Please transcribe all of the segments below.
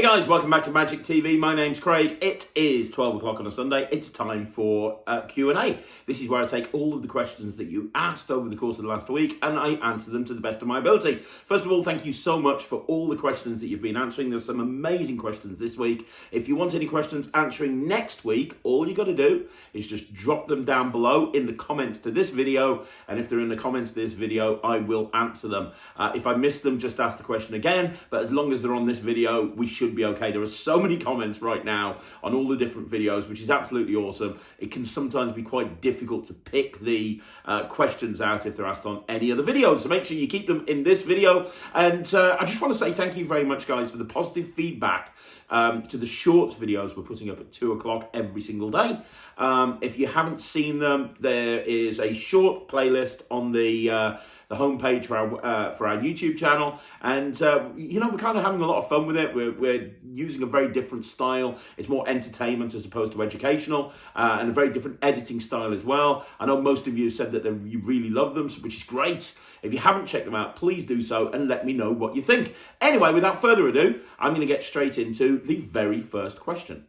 Hey guys, welcome back to Magic TV. My name's Craig. It is 12 o'clock on a Sunday. It's time for Q&A. This is where I take all of the questions that you asked over the course of the last week and I answer them to the best of my ability. First of all, thank you so much for all the questions that you've been answering. There's some amazing questions this week. If you want any questions answering next week, all you got to do is just drop them down below in the comments to this video. And if they're in the comments to this video, I will answer them. If I miss them, just ask the question again. But as long as they're on this video, we should be okay. There are so many comments right now on all the different videos, which is absolutely awesome. It can sometimes be quite difficult to pick the questions out if they're asked on any other videos. So make sure you keep them in this video. And I just want to say thank you very much, guys, for the positive feedback to the shorts videos we're putting up at 2 o'clock every single day. If you haven't seen them, there is a short playlist on the homepage for our YouTube channel, and you know, we're kind of having a lot of fun with it. We're using a very different style. It's more entertainment as opposed to educational, and a very different editing style as well. I know most of you said that you really love them, which is great. If you haven't checked them out, please do so and let me know what you think. Anyway, without further ado, I'm going to get straight into the very first question.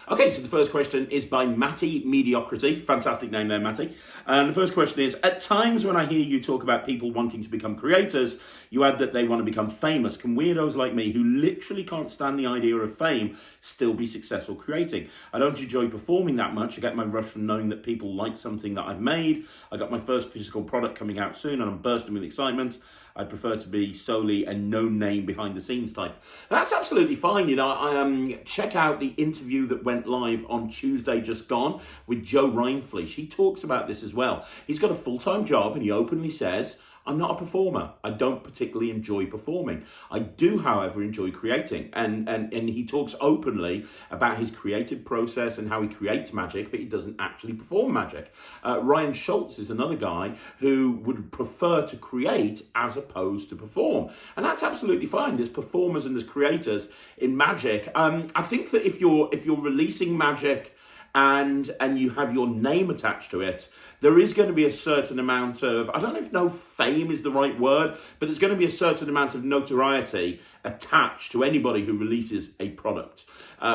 Okay, so the first question is by Matty Mediocrity. Fantastic name there, Matty. And the first question is, at times when I hear you talk about people wanting to become creators, you add that they want to become famous. Can weirdos like me, who literally can't stand the idea of fame, still be successful creating? I don't enjoy performing that much. I get my rush from knowing that people like something that I've made. I got my first physical product coming out soon and I'm bursting with excitement. I'd prefer to be solely a no-name behind-the-scenes type. That's absolutely fine. You know, check out the interview that went live on Tuesday just gone with Joe Rindfleisch. He talks about this as well. He's got a full-time job and he openly says, I'm not a performer. I don't particularly enjoy performing. I do, however, enjoy creating. And he talks openly about his creative process and how he creates magic, but he doesn't actually perform magic. Ryan Schultz is another guy who would prefer to create as opposed to perform. And that's absolutely fine. There's performers and there's creators in magic. I think that if you're releasing magic and you have your name attached to it, there is going to be a certain amount of, I don't know if no fame is the right word, but there's going to be a certain amount of notoriety attached to anybody who releases a product.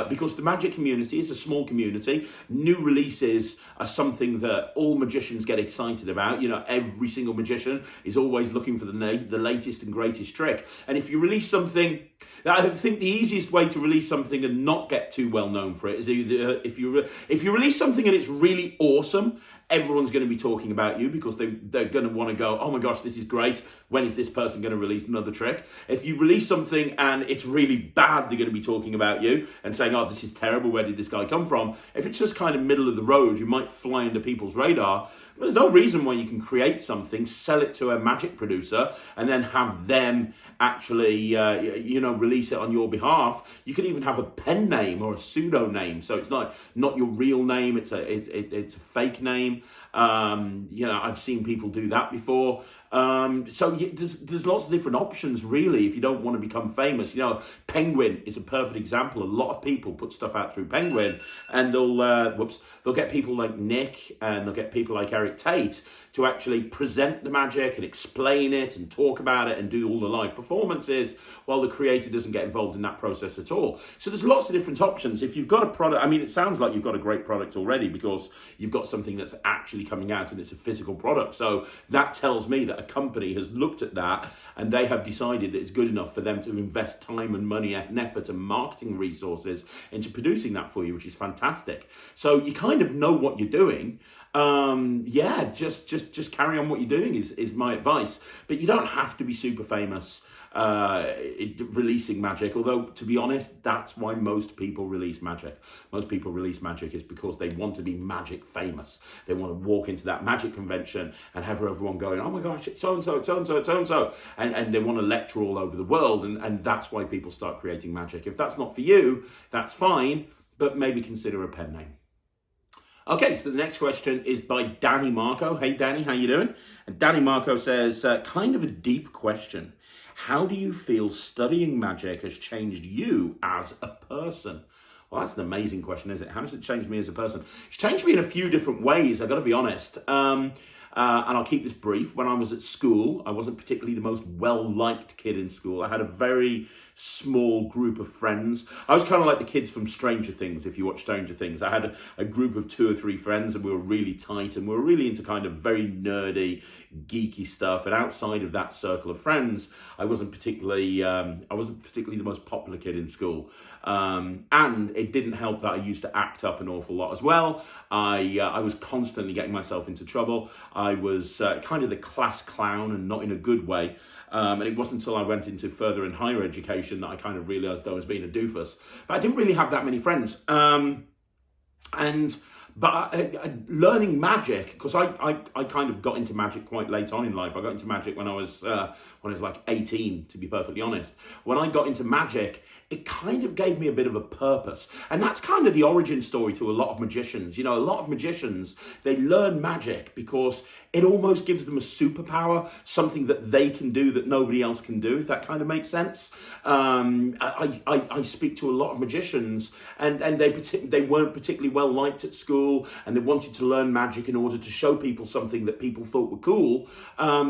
Because the magic community is a small community. New releases are something that all magicians get excited about. You know, every single magician is always looking for the latest and greatest trick. And if you release something, I think the easiest way to release something and not get too well known for it is either if you release something and it's really awesome, everyone's going to be talking about you because they're going to want to go, oh my gosh, this is great. When is this person going to release another trick? If you release something and it's really bad, they're going to be talking about you and saying, oh, this is terrible. Where did this guy come from? If it's just kind of middle of the road, you might fly under people's radar. There's no reason why you can create something, sell it to a magic producer, and then have them actually, release it on your behalf. You could even have a pen name or a pseudo name, so it's not your real name. It's a fake name. I've seen people do that before. There's lots of different options, really, if you don't want to become famous. You know, Penguin is a perfect example. A lot of people put stuff out through Penguin, and they'll get people like Nick and they'll get people like Eric Tate to actually present the magic and explain it and talk about it and do all the live performances, while the creator doesn't get involved in that process at all. So there's lots of different options. If you've got a product, I mean, it sounds like you've got a great product already because you've got something that's actually coming out and it's a physical product. So that tells me that a company has looked at that and they have decided that it's good enough for them to invest time and money and effort and marketing resources into producing that for you, which is fantastic. So you kind of know what you're doing. Just carry on what you're doing is my advice. But you don't have to be super famous releasing magic, although to be honest, that's why most people release magic. Most people release magic is because they want to be magic famous. They want to walk into that magic convention and have everyone going, oh my gosh, it's so-and-so, it's so-and-so, it's so-and-so, and they want to lecture all over the world, and that's why people start creating magic. If that's not for you, that's fine, but maybe consider a pen name. Okay, so the next question is by Danny Marco. Hey Danny, how you doing? And Danny Marco says, kind of a deep question. How do you feel studying magic has changed you as a person? Well, that's an amazing question, isn't it? How does it change me as a person? It's changed me in a few different ways, I've got to be honest. And I'll keep this brief. When I was at school, I wasn't particularly the most well-liked kid in school. I had a very small group of friends. I was kind of like the kids from Stranger Things, if you watch Stranger Things. I had a group of 2 or 3 friends, and we were really tight, and we were really into kind of very nerdy, geeky stuff. And outside of that circle of friends, I wasn't particularly the most popular kid in school. And it didn't help that I used to act up an awful lot as well. I was constantly getting myself into trouble. I was kind of the class clown, and not in a good way. And it wasn't until I went into further and higher education that I kind of realised I was being a doofus. But I didn't really have that many friends. But learning magic, because I kind of got into magic quite late on in life. I got into magic when I was like 18, to be perfectly honest. When I got into magic, it kind of gave me a bit of a purpose. And that's kind of the origin story to a lot of magicians. You know, a lot of magicians, they learn magic because it almost gives them a superpower, something that they can do that nobody else can do, if that kind of makes sense. I speak to a lot of magicians, and they weren't particularly well liked at school, and they wanted to learn magic in order to show people something that people thought were cool,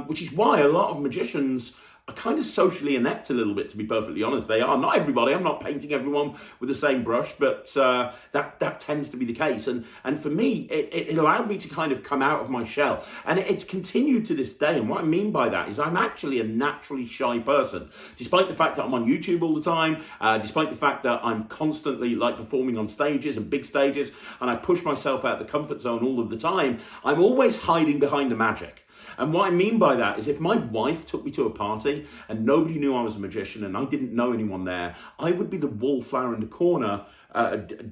which is why a lot of magicians are kind of socially inept a little bit, to be perfectly honest. They are. Not everybody. I'm not painting everyone with the same brush, but that tends to be the case. And for me, it allowed me to kind of come out of my shell. And it's continued to this day. And what I mean by that is I'm actually a naturally shy person. Despite the fact that I'm on YouTube all the time, despite the fact that I'm constantly like performing on stages and big stages, and I push myself out the comfort zone all of the time, I'm always hiding behind the magic. And what I mean by that is if my wife took me to a party and nobody knew I was a magician and I didn't know anyone there, I would be the wallflower in the corner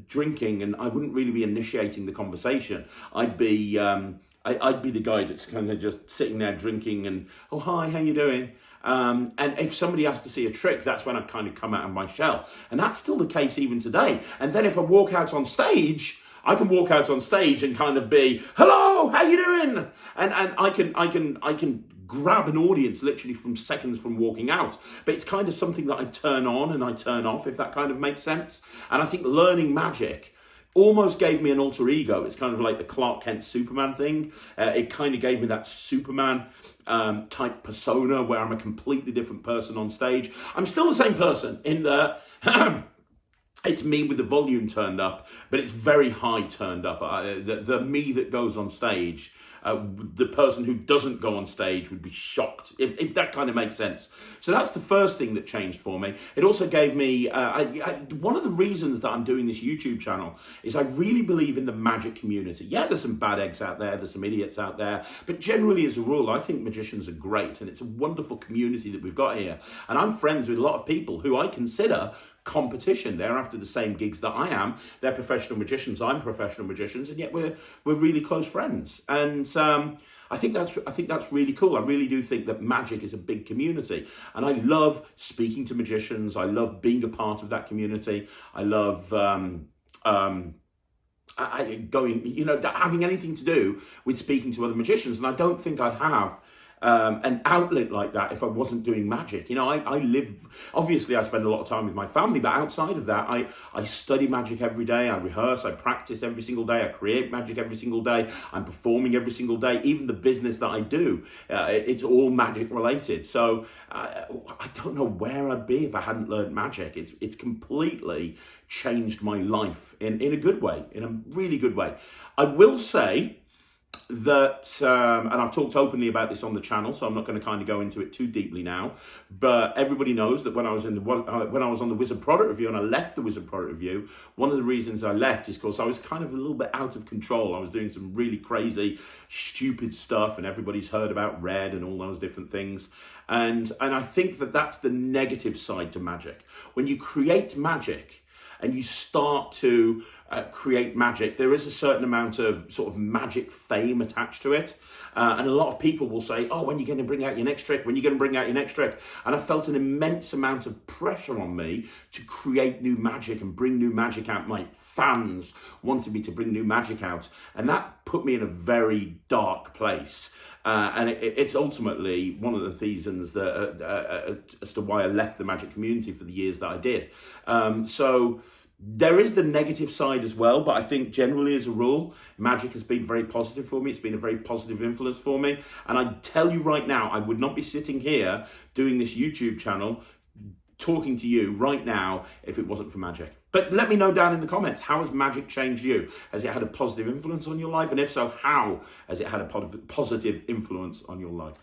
drinking, and I wouldn't really be initiating the conversation. I'd be the guy that's kind of just sitting there drinking and, oh, hi, how you doing? And if somebody has to see a trick, that's when I kind of come out of my shell. And that's still the case even today. And then if I walk out on stage, I can walk out on stage and kind of be, hello, how you doing? And I can grab an audience literally from seconds from walking out. But it's kind of something that I turn on and I turn off, if that kind of makes sense. And I think learning magic almost gave me an alter ego. It's kind of like the Clark Kent Superman thing. It kind of gave me that Superman type persona where I'm a completely different person on stage. I'm still the same person in the... It's me with the volume turned up, but it's very high turned up. The me that goes on stage, the person who doesn't go on stage would be shocked, if that kind of makes sense. So that's the first thing that changed for me. It also gave me, one of the reasons that I'm doing this YouTube channel is I really believe in the magic community. Yeah, there's some bad eggs out there, there's some idiots out there, but generally as a rule, I think magicians are great, and it's a wonderful community that we've got here. And I'm friends with a lot of people who I consider competition. They're after the same gigs that I am. They're professional magicians. I'm professional magicians, and yet we're really close friends. And I think that's really cool. I really do think that magic is a big community, and I love speaking to magicians. I love being a part of that community. I love having anything to do with speaking to other magicians, and I don't think I'd have an outlet like that if I wasn't doing magic. You know, I live, obviously I spend a lot of time with my family, but outside of that, I study magic every day, I rehearse, I practice every single day, I create magic every single day, I'm performing every single day. Even the business that I do, it's all magic related. So I don't know where I'd be if I hadn't learned magic. It's completely changed my life in a good way, in a really good way. I will say that, and I've talked openly about this on the channel, so I'm not going to kind of go into it too deeply now, but everybody knows that when I was on the Wizard Product Review and I left the Wizard Product Review, one of the reasons I left is because I was kind of a little bit out of control. I was doing some really crazy, stupid stuff, and everybody's heard about red and all those different things. And I think that that's the negative side to magic. When you create magic and you start to create magic, there is a certain amount of sort of magic fame attached to it. And a lot of people will say, oh, when are you going to bring out your next trick? When are you going to bring out your next trick? And I felt an immense amount of pressure on me to create new magic and bring new magic out. My fans wanted me to bring new magic out. And that put me in a very dark place. And it's ultimately one of the reasons that as to why I left the magic community for the years that I did. So There is the negative side as well, but I think generally as a rule, magic has been very positive for me. It's been a very positive influence for me. And I tell you right now, I would not be sitting here doing this YouTube channel, talking to you right now if it wasn't for magic. But let me know down in the comments, how has magic changed you? Has it had a positive influence on your life? And if so, how has it had a positive influence on your life?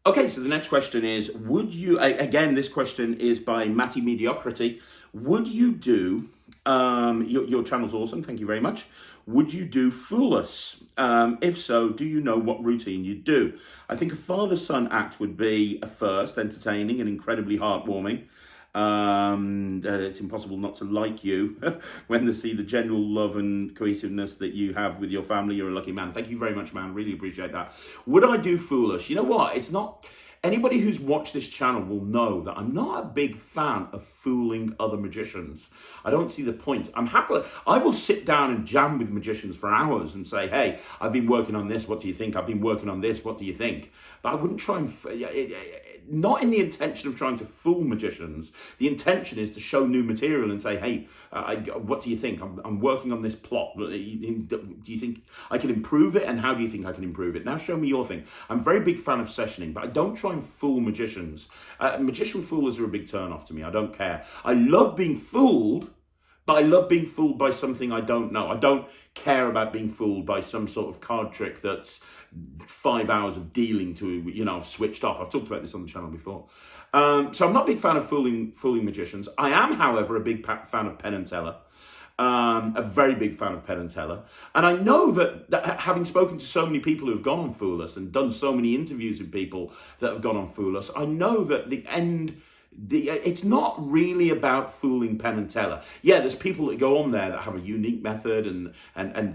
Okay, so the next question is, would you, again, this question is by Matty Mediocrity. Would you do, your channel's awesome, thank you very much. Would you do Fool Us? If so, do you know what routine you'd do? I think a father-son act would be a first, entertaining and incredibly heartwarming. It's impossible not to like you when they see the general love and cohesiveness that you have with your family. You're a lucky man. Thank you very much, man. Really appreciate that. Would I do Fool Us? You know what? It's not... Anybody who's watched this channel will know that I'm not a big fan of fooling other magicians. I don't see the point. I will sit down and jam with magicians for hours and say, hey, I've been working on this, what do you think? I've been working on this, what do you think? But I wouldn't try and... not in the intention of trying to fool magicians. The intention is to show new material and say, hey, what do you think? I'm working on this plot. Do you think I can improve it? And how do you think I can improve it? Now show me your thing. I'm a very big fan of sessioning, but I don't try and fool magicians. Magician foolers are a big turn off to me. I don't care. I love being fooled, but I love being fooled by something I don't know. I don't care about being fooled by some sort of card trick that's 5 hours of dealing to, I've switched off. I've talked about this on the channel before. So I'm not a big fan of fooling magicians. I am, however, a big fan of Penn and Teller. A very big fan of Penn and Teller. And I know that having spoken to so many people who have gone on Fool Us and done so many interviews with people that have gone on Fool Us, I know that it's not really about fooling Penn and Teller. Yeah, there's people that go on there that have a unique method and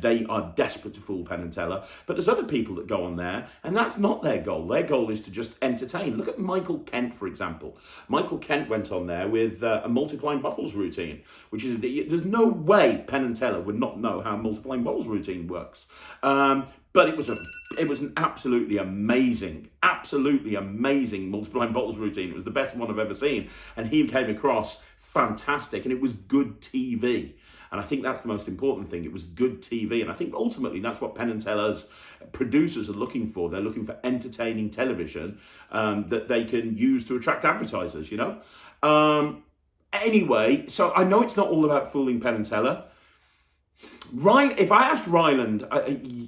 they are desperate to fool Penn and Teller. But there's other people that go on there and that's not their goal. Their goal is to just entertain. Look at Michael Kent, for example. Michael Kent went on there with a multiplying bottles routine, which is, there's no way Penn and Teller would not know how a multiplying bottles routine works. But it was an absolutely amazing multiplying bottles routine. It was the best one I've ever seen. And he came across fantastic and it was good TV. And I think that's the most important thing. It was good TV. And I think ultimately that's what Penn and Teller's producers are looking for. They're looking for entertaining television that they can use to attract advertisers, Anyway, so I know it's not all about fooling Penn and Teller. If I asked Ryland,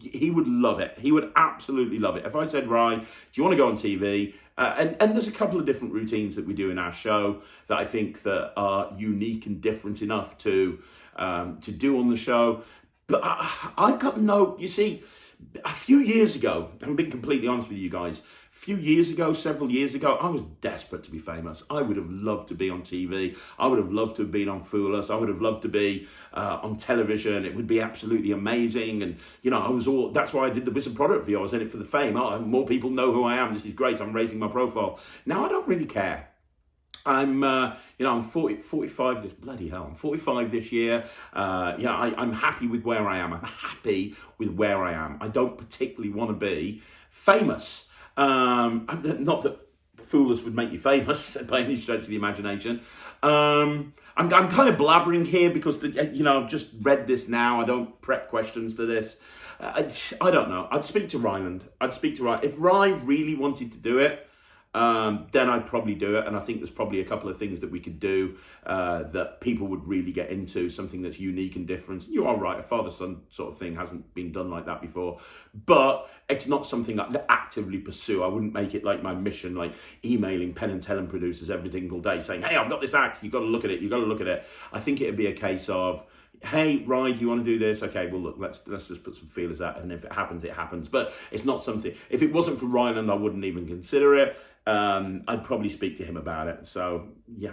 he would love it. He would absolutely love it. If I said, Ry, do you want to go on TV? And there's a couple of different routines that we do in our show that I think that are unique and different enough to do on the show. But I've got you see, a few years ago, I'm being completely honest with you guys, several years ago, I was desperate to be famous. I would have loved to be on TV. I would have loved to have been on Fool Us. I would have loved to be on television. It would be absolutely amazing. And, that's why I did the Wizard product review. I was in it for the fame. More people know who I am. This is great. I'm raising my profile. Now I don't really care. I'm 45 this, bloody hell, I'm 45 this year. I'm happy with where I am. I'm happy with where I am. I don't particularly want to be famous. Not that Fool Us would make you famous by any stretch of the imagination. I'm kind of blabbering here because I've just read this now. I don't prep questions to this. I don't know. I'd speak to Ryland. If Ry really wanted to do it, then I'd probably do it. And I think there's probably a couple of things that we could do that people would really get into, something that's unique and different. You are right, a father-son sort of thing hasn't been done like that before. But it's not something I actively pursue. I wouldn't make it like my mission, like emailing Penn and Teller producers every single day saying, hey, I've got this act, you've got to look at it. I think it'd be a case of, hey, Ryan, do you want to do this? Okay, well, look, let's just put some feelers out, and if it happens, it happens. But it's not something, if it wasn't for Ryland, I wouldn't even consider it. I'd probably speak to him about it. So, yeah,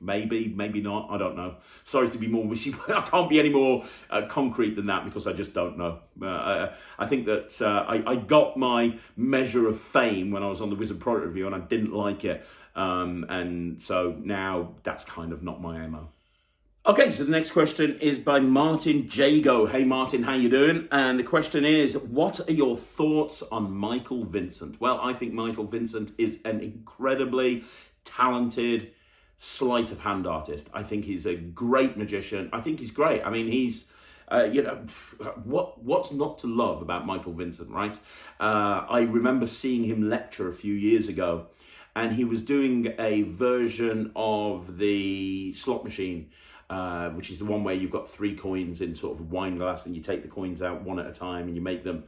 maybe not, I don't know. Sorry to be more wishy, I can't be any more concrete than that because I just don't know. I think that I got my measure of fame when I was on the Wizard product review and I didn't like it. And so now that's kind of not my MO. Okay, so the next question is by Martin Jago. Hey Martin, how you doing? And the question is, what are your thoughts on Michael Vincent? Well, I think Michael Vincent is an incredibly talented sleight of hand artist. I think he's a great magician. I think he's great. I mean, he's, what's not to love about Michael Vincent, right? I remember seeing him lecture a few years ago, and he was doing a version of the slot machine, which is the one where you've got 3 coins in sort of a wine glass, and you take the coins out one at a time, and you make them,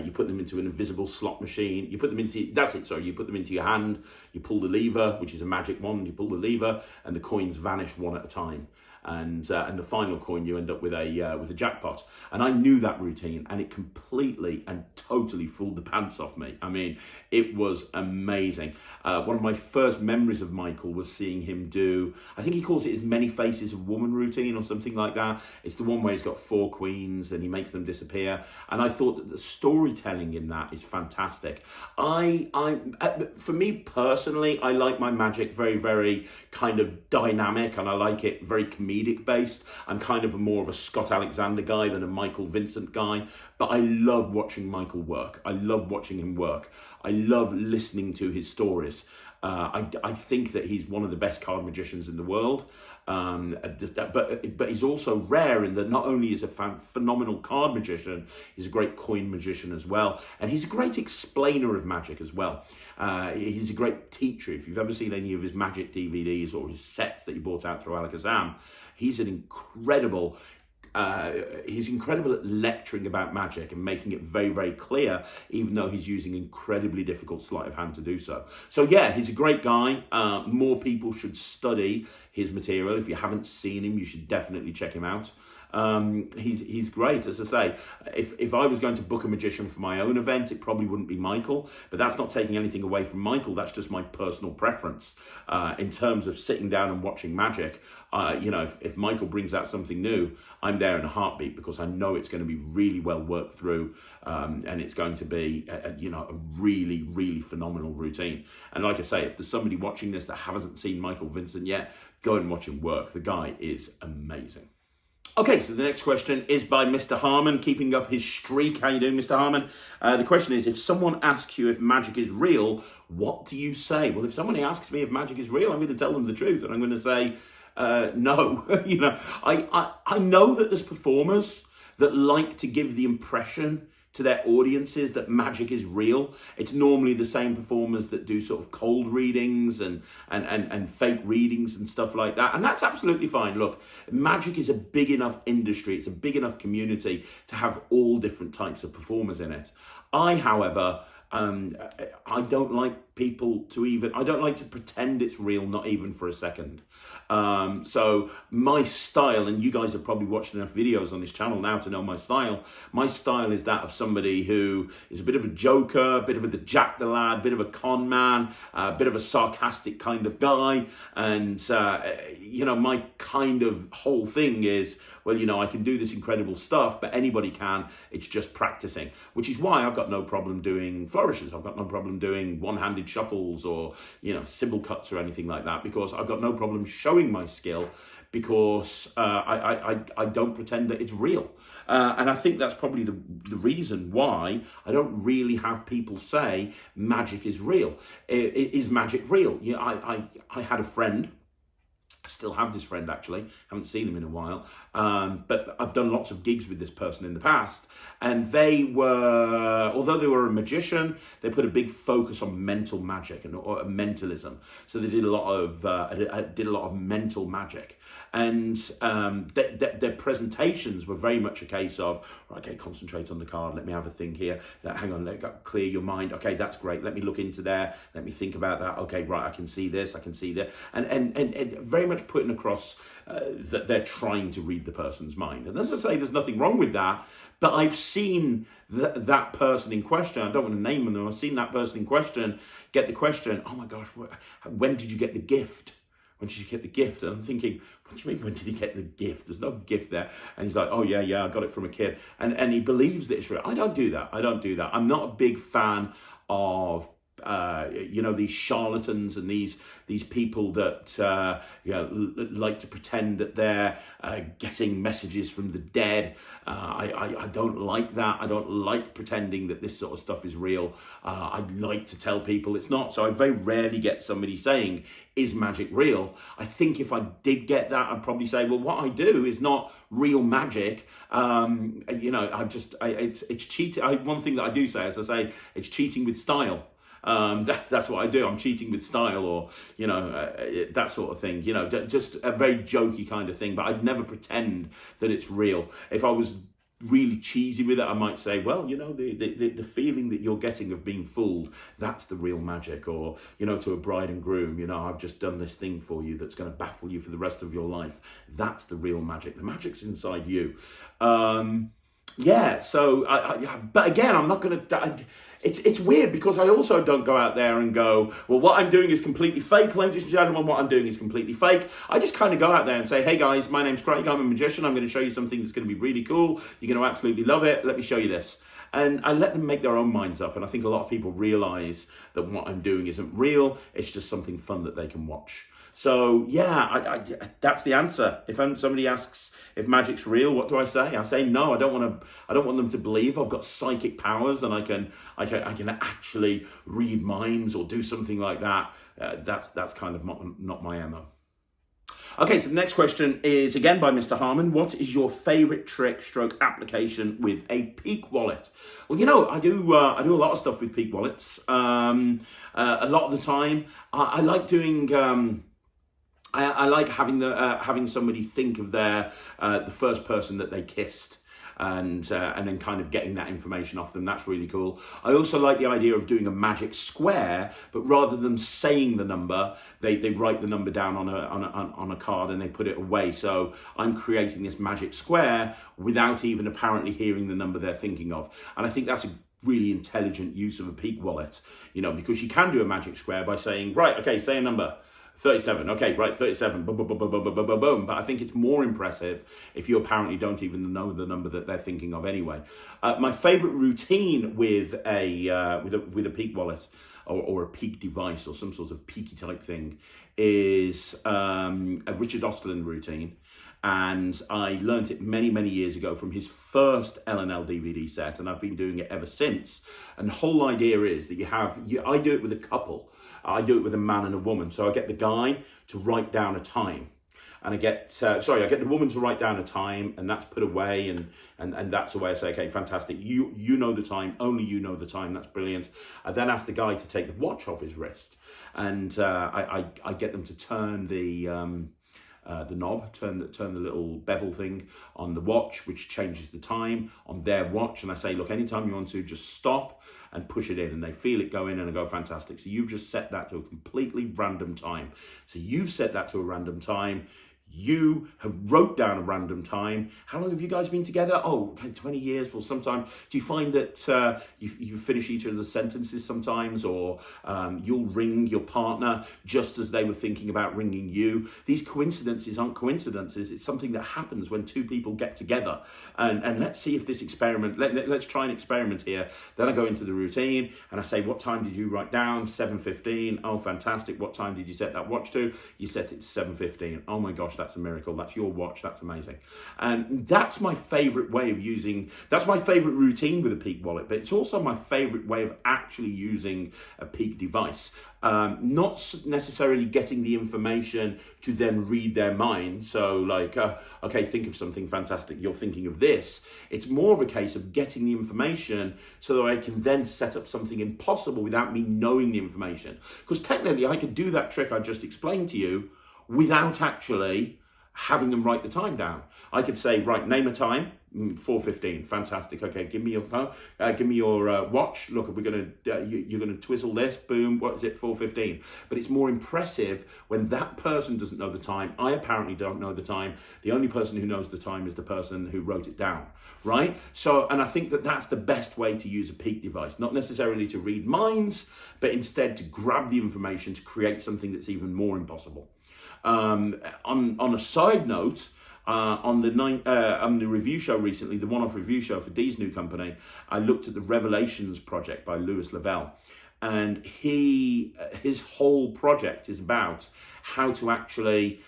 you put them into an invisible slot machine. You put them into, you put them into your hand, you pull the lever, which is a magic wand, you pull the lever, and the coins vanish one at a time. And the final coin, you end up with a jackpot. And I knew that routine, and it completely and totally fooled the pants off me. I mean, it was amazing. One of my first memories of Michael was seeing him do, I think he calls it his Many Faces of Woman routine or something like that. It's the one where he's got 4 queens and he makes them disappear. And I thought that the storytelling in that is fantastic. For me personally, I like my magic very, very kind of dynamic, and I like it very comedic based. I'm kind of more of a Scott Alexander guy than a Michael Vincent guy, but I love watching Michael work. I love watching him work. I love listening to his stories. I think that he's one of the best card magicians in the world, but he's also rare in that not only is a phenomenal card magician, he's a great coin magician as well, and he's a great explainer of magic as well. He's a great teacher. If you've ever seen any of his magic DVDs or his sets that he brought out through Alakazam, he's incredible at lecturing about magic and making it very, very clear, even though he's using incredibly difficult sleight of hand to do so. So yeah, he's a great guy. More people should study his material. If you haven't seen him, you should definitely check him out. He's great. As I say, if I was going to book a magician for my own event, it probably wouldn't be Michael, but that's not taking anything away from Michael. That's just my personal preference. In terms of sitting down and watching magic, if Michael brings out something new, I'm there in a heartbeat, because I know it's going to be really well worked through, and it's going to be a really, really phenomenal routine. And like I say, if there's somebody watching this that hasn't seen Michael Vincent yet, go and watch him work. The guy is amazing. Okay, so the next question is by Mr. Harmon, keeping up his streak. How you doing, Mr. Harmon? The question is, if someone asks you if magic is real, what do you say? Well, if somebody asks me if magic is real, I'm going to tell them the truth, and I'm going to say, no. I know that there's performers that like to give the impression to their audiences that magic is real. It's normally the same performers that do sort of cold readings and fake readings and stuff like that. And that's absolutely fine. Look, magic is a big enough industry. It's a big enough community to have all different types of performers in it. However, I don't like I don't like to pretend it's real, not even for a second. So my style, and you guys have probably watched enough videos on this channel now to know my style. My style is that of somebody who is a bit of a joker, a bit of a Jack the Lad, a bit of a con man, a bit of a sarcastic kind of guy. And, my kind of whole thing is, well, I can do this incredible stuff, but anybody can. It's just practicing, which is why I've got no problem doing flourishes. I've got no problem doing one-handed shuffles or, symbol cuts or anything like that, because I've got no problem showing my skill, because I don't pretend that it's real. And I think that's probably the reason why I don't really have people say magic is real. Is magic real? I had a friend. I still have this friend, actually. Haven't seen him in a while. But I've done lots of gigs with this person in the past. And although they were a magician, they put a big focus on mental magic or mentalism. So they did a lot of mental magic. And their presentations were very much a case of, okay, concentrate on the card. Let me have a think here. Hang on, clear your mind. Okay, that's great. Let me look into there. Let me think about that. Okay, right, I can see this. I can see that. And very much putting across that they're trying to read the person's mind. And as I say, there's nothing wrong with that. But I've seen that person in question, I don't want to name them, I've seen that person in question get the question, oh my gosh, when did you get the gift? When did you get the gift? And I'm thinking, what do you mean, when did he get the gift? There's no gift there. And he's like, oh yeah, I got it from a kid. And he believes that it's real. I don't do that. I'm not a big fan of these charlatans and these people that like to pretend that they're getting messages from the dead. I don't like that. I don't like pretending that this sort of stuff is real. I like to tell people it's not. So I very rarely get somebody saying, is magic real? I think if I did get that, I'd probably say, well, what I do is not real magic. It's cheating. One thing that I do say is I say it's cheating with style. That's what I do. I'm cheating with style, or that sort of thing. Just a very jokey kind of thing. But I'd never pretend that it's real. If I was really cheesy with it, I might say, well, the feeling that you're getting of being fooled, that's the real magic. Or to a bride and groom, I've just done this thing for you that's going to baffle you for the rest of your life. That's the real magic. The magic's inside you. But again, I'm not going to. It's weird because I also don't go out there and go, well, what I'm doing is completely fake, ladies and gentlemen, what I'm doing is completely fake. I just kind of go out there and say, hey guys, my name's Craig, I'm a magician, I'm going to show you something that's going to be really cool, you're going to absolutely love it, let me show you this. And I let them make their own minds up, and I think a lot of people realise that what I'm doing isn't real, it's just something fun that they can watch. So yeah, that's the answer. If somebody asks if magic's real, what do I say? I say no. I don't want them to believe I've got psychic powers and I can actually read minds or do something like that. That's kind of not my MO. Okay, so the next question is again by Mr. Harmon. What is your favourite trick stroke application with a Peak wallet? Well, I do a lot of stuff with Peak wallets. A lot of the time, I like doing. I like having somebody think of the first person that they kissed, and then kind of getting that information off them. That's really cool. I also like the idea of doing a magic square, but rather than saying the number, they write the number down on a card and they put it away. So I'm creating this magic square without even apparently hearing the number they're thinking of. And I think that's a really intelligent use of a Peak wallet, because you can do a magic square by saying, right, okay, say a number. 37, okay, right, 37, boom, boom, boom, boom, boom, boom, boom, boom. But I think it's more impressive if you apparently don't even know the number that they're thinking of anyway. My favourite routine with a Peak wallet or a Peak device or some sort of peaky type thing is a Richard Ostland routine. And I learnt it many, many years ago from his first L&L DVD set, and I've been doing it ever since. And the whole idea is that I do it with a couple. I do it with a man and a woman. So I get the guy to write down a time. And I get the woman to write down a time, and that's put away, and that's the way I say, okay, fantastic. You know the time, only you know the time, that's brilliant. I then ask the guy to take the watch off his wrist, and I get them to turn the knob, turn the little bevel thing on the watch, which changes the time on their watch. And I say, look, anytime you want to, just stop and push it in. And they feel it go in and I go, fantastic. So you've just set that to a completely random time. So you've set that to a random time. You have wrote down a random time. How long have you guys been together? Oh, okay, 20 years. Well, sometimes, do you find that you finish each other's sentences sometimes, or you'll ring your partner just as they were thinking about ringing you? These coincidences aren't coincidences. It's something that happens when two people get together. And let's see if this experiment, let's try an experiment here. Then I go into the routine and I say, what time did you write down? 7:15. Oh, fantastic. What time did you set that watch to? You set it to 7:15. Oh my gosh, that's a miracle. That's your watch. That's amazing. And that's my favorite way of that's my favorite routine with a Peak wallet, but it's also my favorite way of actually using a Peak device. Not necessarily getting the information to then read their mind. So like, okay, think of something fantastic. You're thinking of this. It's more of a case of getting the information so that I can then set up something impossible without me knowing the information. Because technically I could do that trick I just explained to you without actually having them write the time down. I could say, right, name a time, 4:15, fantastic. Okay, give me your phone, give me your watch. Look, you're gonna twizzle this, boom, what is it, 4:15? But it's more impressive when that person doesn't know the time. I apparently don't know the time. The only person who knows the time is the person who wrote it down, right? So, and I think that that's the best way to use a Peak device, not necessarily to read minds, but instead to grab the information to create something that's even more impossible. On a side note, on the review show recently, the one-off review show for Dee's new company, I looked at the Revelations project by Lewis Lavelle. and his whole project is about how to actually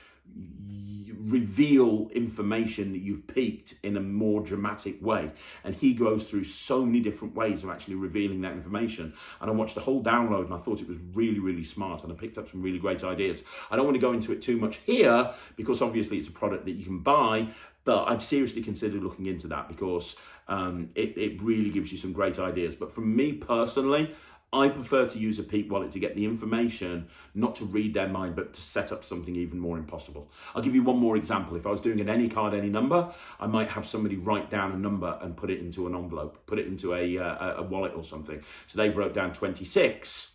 reveal information that you've peaked in a more dramatic way. And he goes through so many different ways of actually revealing that information. And I watched the whole download and I thought it was really, really smart, and I picked up some really great ideas. I don't want to go into it too much here because obviously it's a product that you can buy, but I've seriously considered looking into that because it really gives you some great ideas. But for me personally, I prefer to use a Peak wallet to get the information, not to read their mind, but to set up something even more impossible. I'll give you one more example. If I was doing an any card, any number, I might have somebody write down a number and put it into an envelope, put it into a wallet or something. So they've wrote down 26.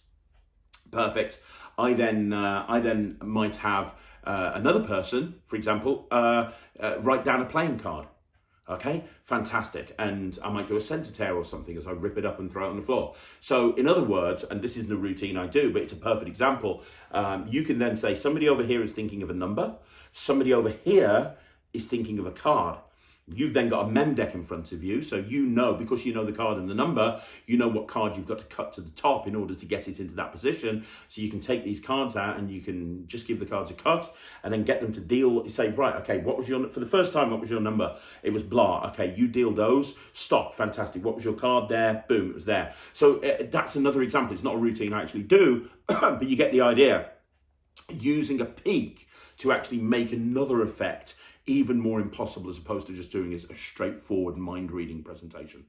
Perfect. I then might have another person, for example, write down a playing card. Okay, fantastic. And I might do a centre tear or something as I rip it up and throw it on the floor. So in other words, and this isn't a routine I do, but it's a perfect example, you can then say somebody over here is thinking of a number, somebody over here is thinking of a card. You've then got a mem deck in front of you, so you know, because you know the card and the number, you know what card you've got to cut to the top in order to get it into that position. So you can take these cards out and you can just give the cards a cut and then get them to deal, say, right, okay, what was your, for the first time, what was your number? It was blah. Okay, you deal those, stop, fantastic. What was your card there? Boom, it was there. So that's another example. It's not a routine I actually do, but you get the idea. Using a peak to actually make another effect even more impossible as opposed to just doing a straightforward mind-reading presentation.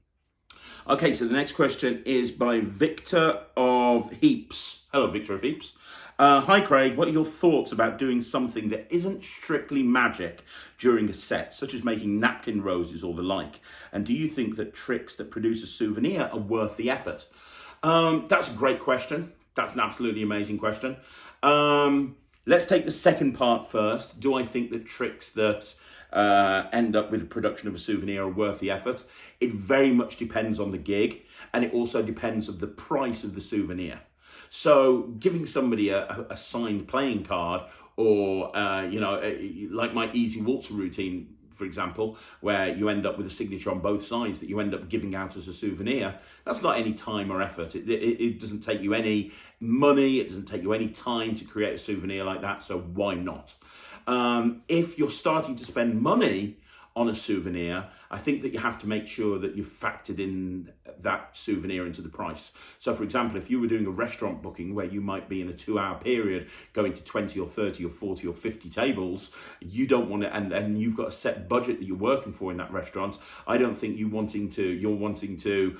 Okay, so the next question is by Victor of Heaps. Hello, Victor of Heaps. Hi, Craig. What are your thoughts about doing something that isn't strictly magic during a set, such as making napkin roses or the like? And do you think that tricks that produce a souvenir are worth the effort? That's a great question. That's an absolutely amazing question. Let's take the second part first. Do I think that tricks that end up with the production of a souvenir are worth the effort? It very much depends on the gig, and it also depends on the price of the souvenir. So giving somebody a signed playing card or, like my Easy Waltzer routine, for example, where you end up with a signature on both sides that you end up giving out as a souvenir, that's not any time or effort. It doesn't take you any money, it doesn't take you any time to create a souvenir like that, so why not? If you're starting to spend money on a souvenir, I think that you have to make sure that you've factored in that souvenir into the price. So for example, if you were doing a restaurant booking where you might be in a 2-hour period going to 20 or 30 or 40 or 50 tables, you don't want to, and you've got a set budget that you're working for in that restaurant, I don't think you're wanting to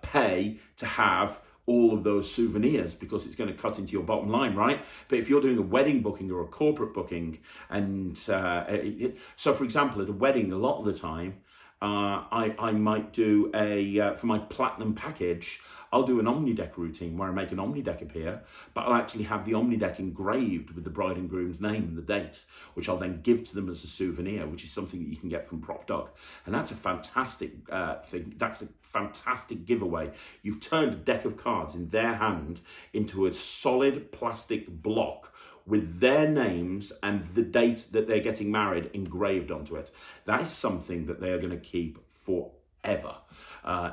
pay to have all of those souvenirs because it's going to cut into your bottom line, right? But if you're doing a wedding booking or a corporate booking, and so for example, at a wedding, a lot of the time, I might do for my platinum package, I'll do an omnideck routine where I make an omnideck appear, but I'll actually have the omnideck engraved with the bride and groom's name and the date, which I'll then give to them as a souvenir, which is something that you can get from Prop Dog. And that's a fantastic thing. That's a fantastic giveaway. You've turned a deck of cards in their hand into a solid plastic block with their names and the date that they're getting married engraved onto it. That is something that they are going to keep forever.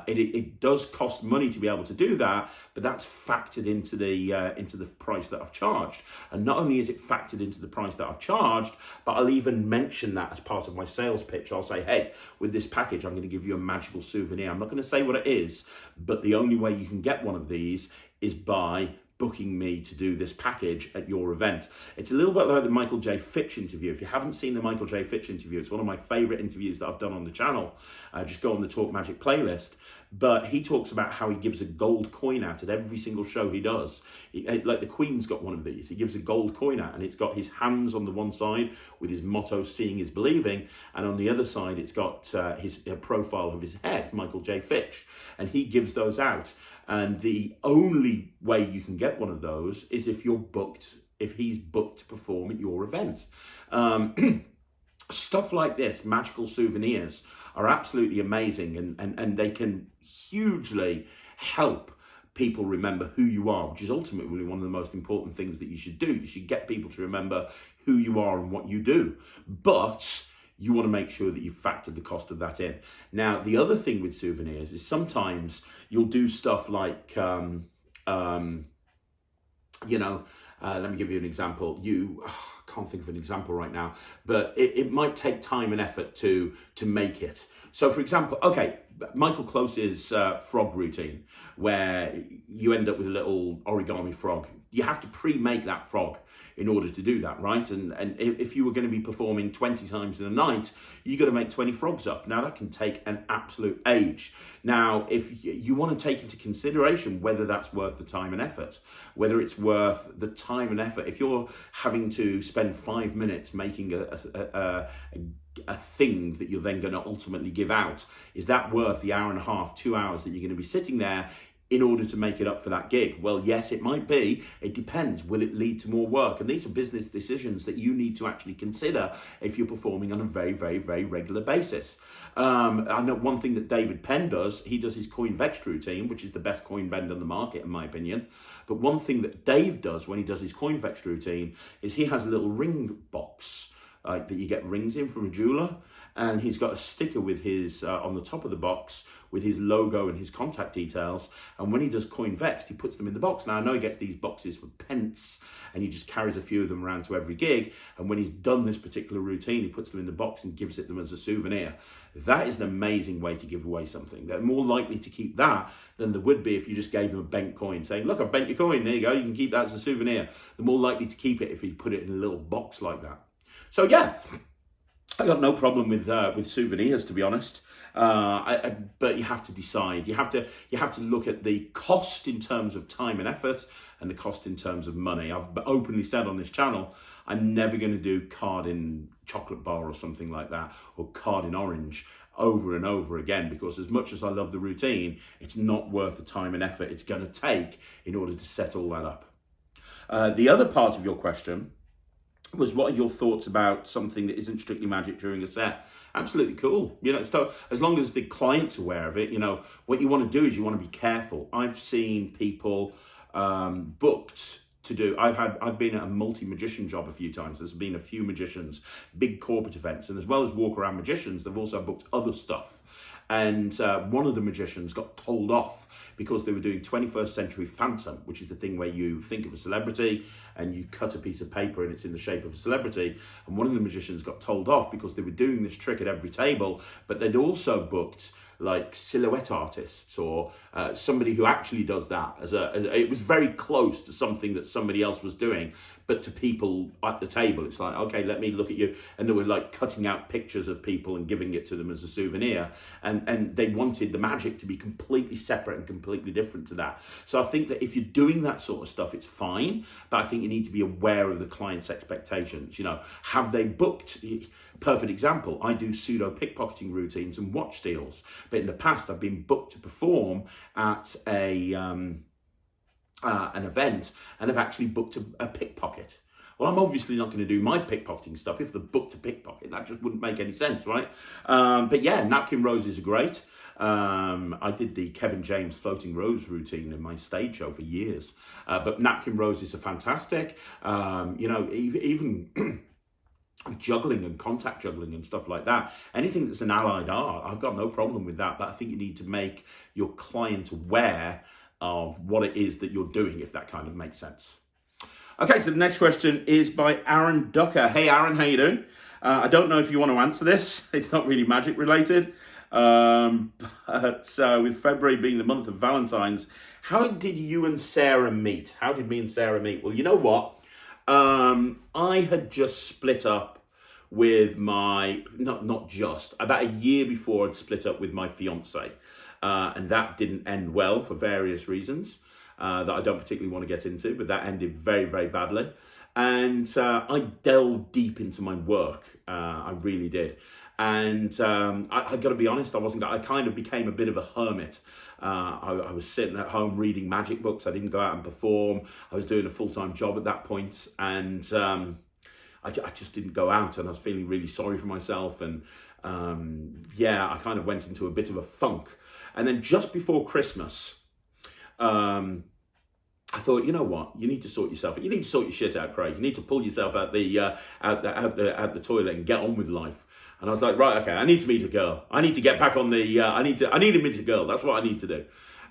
It does cost money to be able to do that, but that's factored into the price that I've charged. And not only is it factored into the price that I've charged, but I'll even mention that as part of my sales pitch. I'll say, hey, with this package, I'm going to give you a magical souvenir. I'm not going to say what it is, but the only way you can get one of these is by booking me to do this package at your event. It's a little bit like the Michael J. Fitch interview. If you haven't seen the Michael J. Fitch interview, it's one of my favorite interviews that I've done on the channel. Just go on the Talk Magic playlist. But he talks about how he gives a gold coin out at every single show he does. Like the Queen's got one of these. He gives a gold coin out and it's got his hands on the one side with his motto, seeing is believing. And on the other side, it's got his profile of his head, Michael J. Fitch. And he gives those out. And the only way you can get one of those is if you're booked, if he's booked to perform at your event. Stuff like this, magical souvenirs, are absolutely amazing, and they can hugely help people remember who you are, which is ultimately one of the most important things that you should do. You should get people to remember who you are and what you do. But you want to make sure that you factor the cost of that in. Now, the other thing with souvenirs is sometimes you'll do stuff like, Let me give you an example. Can't think of an example right now, but it might take time and effort to make it. So, for example, okay, Michael Close's frog routine, where you end up with a little origami frog. You have to pre-make that frog in order to do that, right? And if you were going to be performing 20 times in a night, you got to make 20 frogs up. Now, that can take an absolute age. Now, if you want to take into consideration whether that's worth the time and effort, whether it's worth the time and effort, if you're having to spend 5 minutes making a thing that you're then going to ultimately give out, is that worth the hour and a half, 2 hours that you're going to be sitting there in order to make it up for that gig? Well, yes, it might be. It depends. Will it lead to more work? And these are business decisions that you need to actually consider if you're performing on a very, very, very regular basis. I know one thing that David Penn does, he does his coin vex routine, which is the best coin bend on the market, in my opinion. But one thing that Dave does when he does his coin vex routine is he has a little ring box that you get rings in from a jeweler, and he's got a sticker with his on the top of the box with his logo and his contact details. And when he does coin vexed, he puts them in the box. Now, I know he gets these boxes for pence, and he just carries a few of them around to every gig. And when he's done this particular routine, he puts them in the box and gives it them as a souvenir. That is an amazing way to give away something. They're more likely to keep that than there would be if you just gave them a bent coin, saying, look, I've bent your coin, there you go, you can keep that as a souvenir. They're more likely to keep it if you put it in a little box like that. So yeah, I got no problem with souvenirs, to be honest. But you have to decide. You have to look at the cost in terms of time and effort, and the cost in terms of money. I've openly said on this channel, I'm never going to do card in chocolate bar or something like that, or card in orange over and over again, because as much as I love the routine, it's not worth the time and effort it's going to take in order to set all that up. The other part of your question was, what are your thoughts about something that isn't strictly magic during a set? Absolutely cool. So as long as the client's aware of it, what you want to do is you want to be careful. I've seen people booked to do, I've been at a multi-magician job a few times. There's been a few magicians, big corporate events, and as well as walk around magicians, they've also booked other stuff. And one of the magicians got told off because they were doing 21st Century Phantom, which is the thing where you think of a celebrity and you cut a piece of paper and it's in the shape of a celebrity. And one of the magicians got told off because they were doing this trick at every table, but they'd also booked like silhouette artists or somebody who actually does that it was very close to something that somebody else was doing, but to people at the table, it's like, okay, let me look at you. And they were like cutting out pictures of people and giving it to them as a souvenir. And they wanted the magic to be completely separate and completely different to that. So I think that if you're doing that sort of stuff, it's fine, but I think you need to be aware of the client's expectations. Have they booked? Perfect example, I do pseudo pickpocketing routines and watch steals, but in the past I've been booked to perform at an event, and I've actually booked a pickpocket. Well, I'm obviously not going to do my pickpocketing stuff if they're booked to pickpocket. That just wouldn't make any sense, right? But yeah, napkin roses are great. I did the Kevin James floating rose routine in my stage show for years, but napkin roses are fantastic. Even juggling and contact juggling and stuff like that, anything that's an allied art, I've got no problem with that, but I think you need to make your client aware of what it is that you're doing, if that kind of makes sense. Okay, so the next question is by Aaron Ducker. Hey Aaron, how you doing? I don't know if you want to answer this, it's not really magic related, but with February being the month of Valentine's, how did you and Sarah meet? How did me and Sarah meet? Well, you know what? I had just split up with about a year before I'd split up with my fiance. And that didn't end well for various reasons that I don't particularly want to get into, but that ended very, very badly. And I delved deep into my work. I really did. And I got to be honest, I kind of became a bit of a hermit. I was sitting at home reading magic books. I didn't go out and perform. I was doing a full-time job at that point, and I just didn't go out, and I was feeling really sorry for myself. And I kind of went into a bit of a funk. And then just before Christmas, I thought, you know what? You need to sort yourself out. You need to sort your shit out, Craig. You need to pull yourself out the toilet and get on with life. And I was like, right, okay, I need to meet a girl. I need to get back on the, I need to meet a girl. That's what I need to do.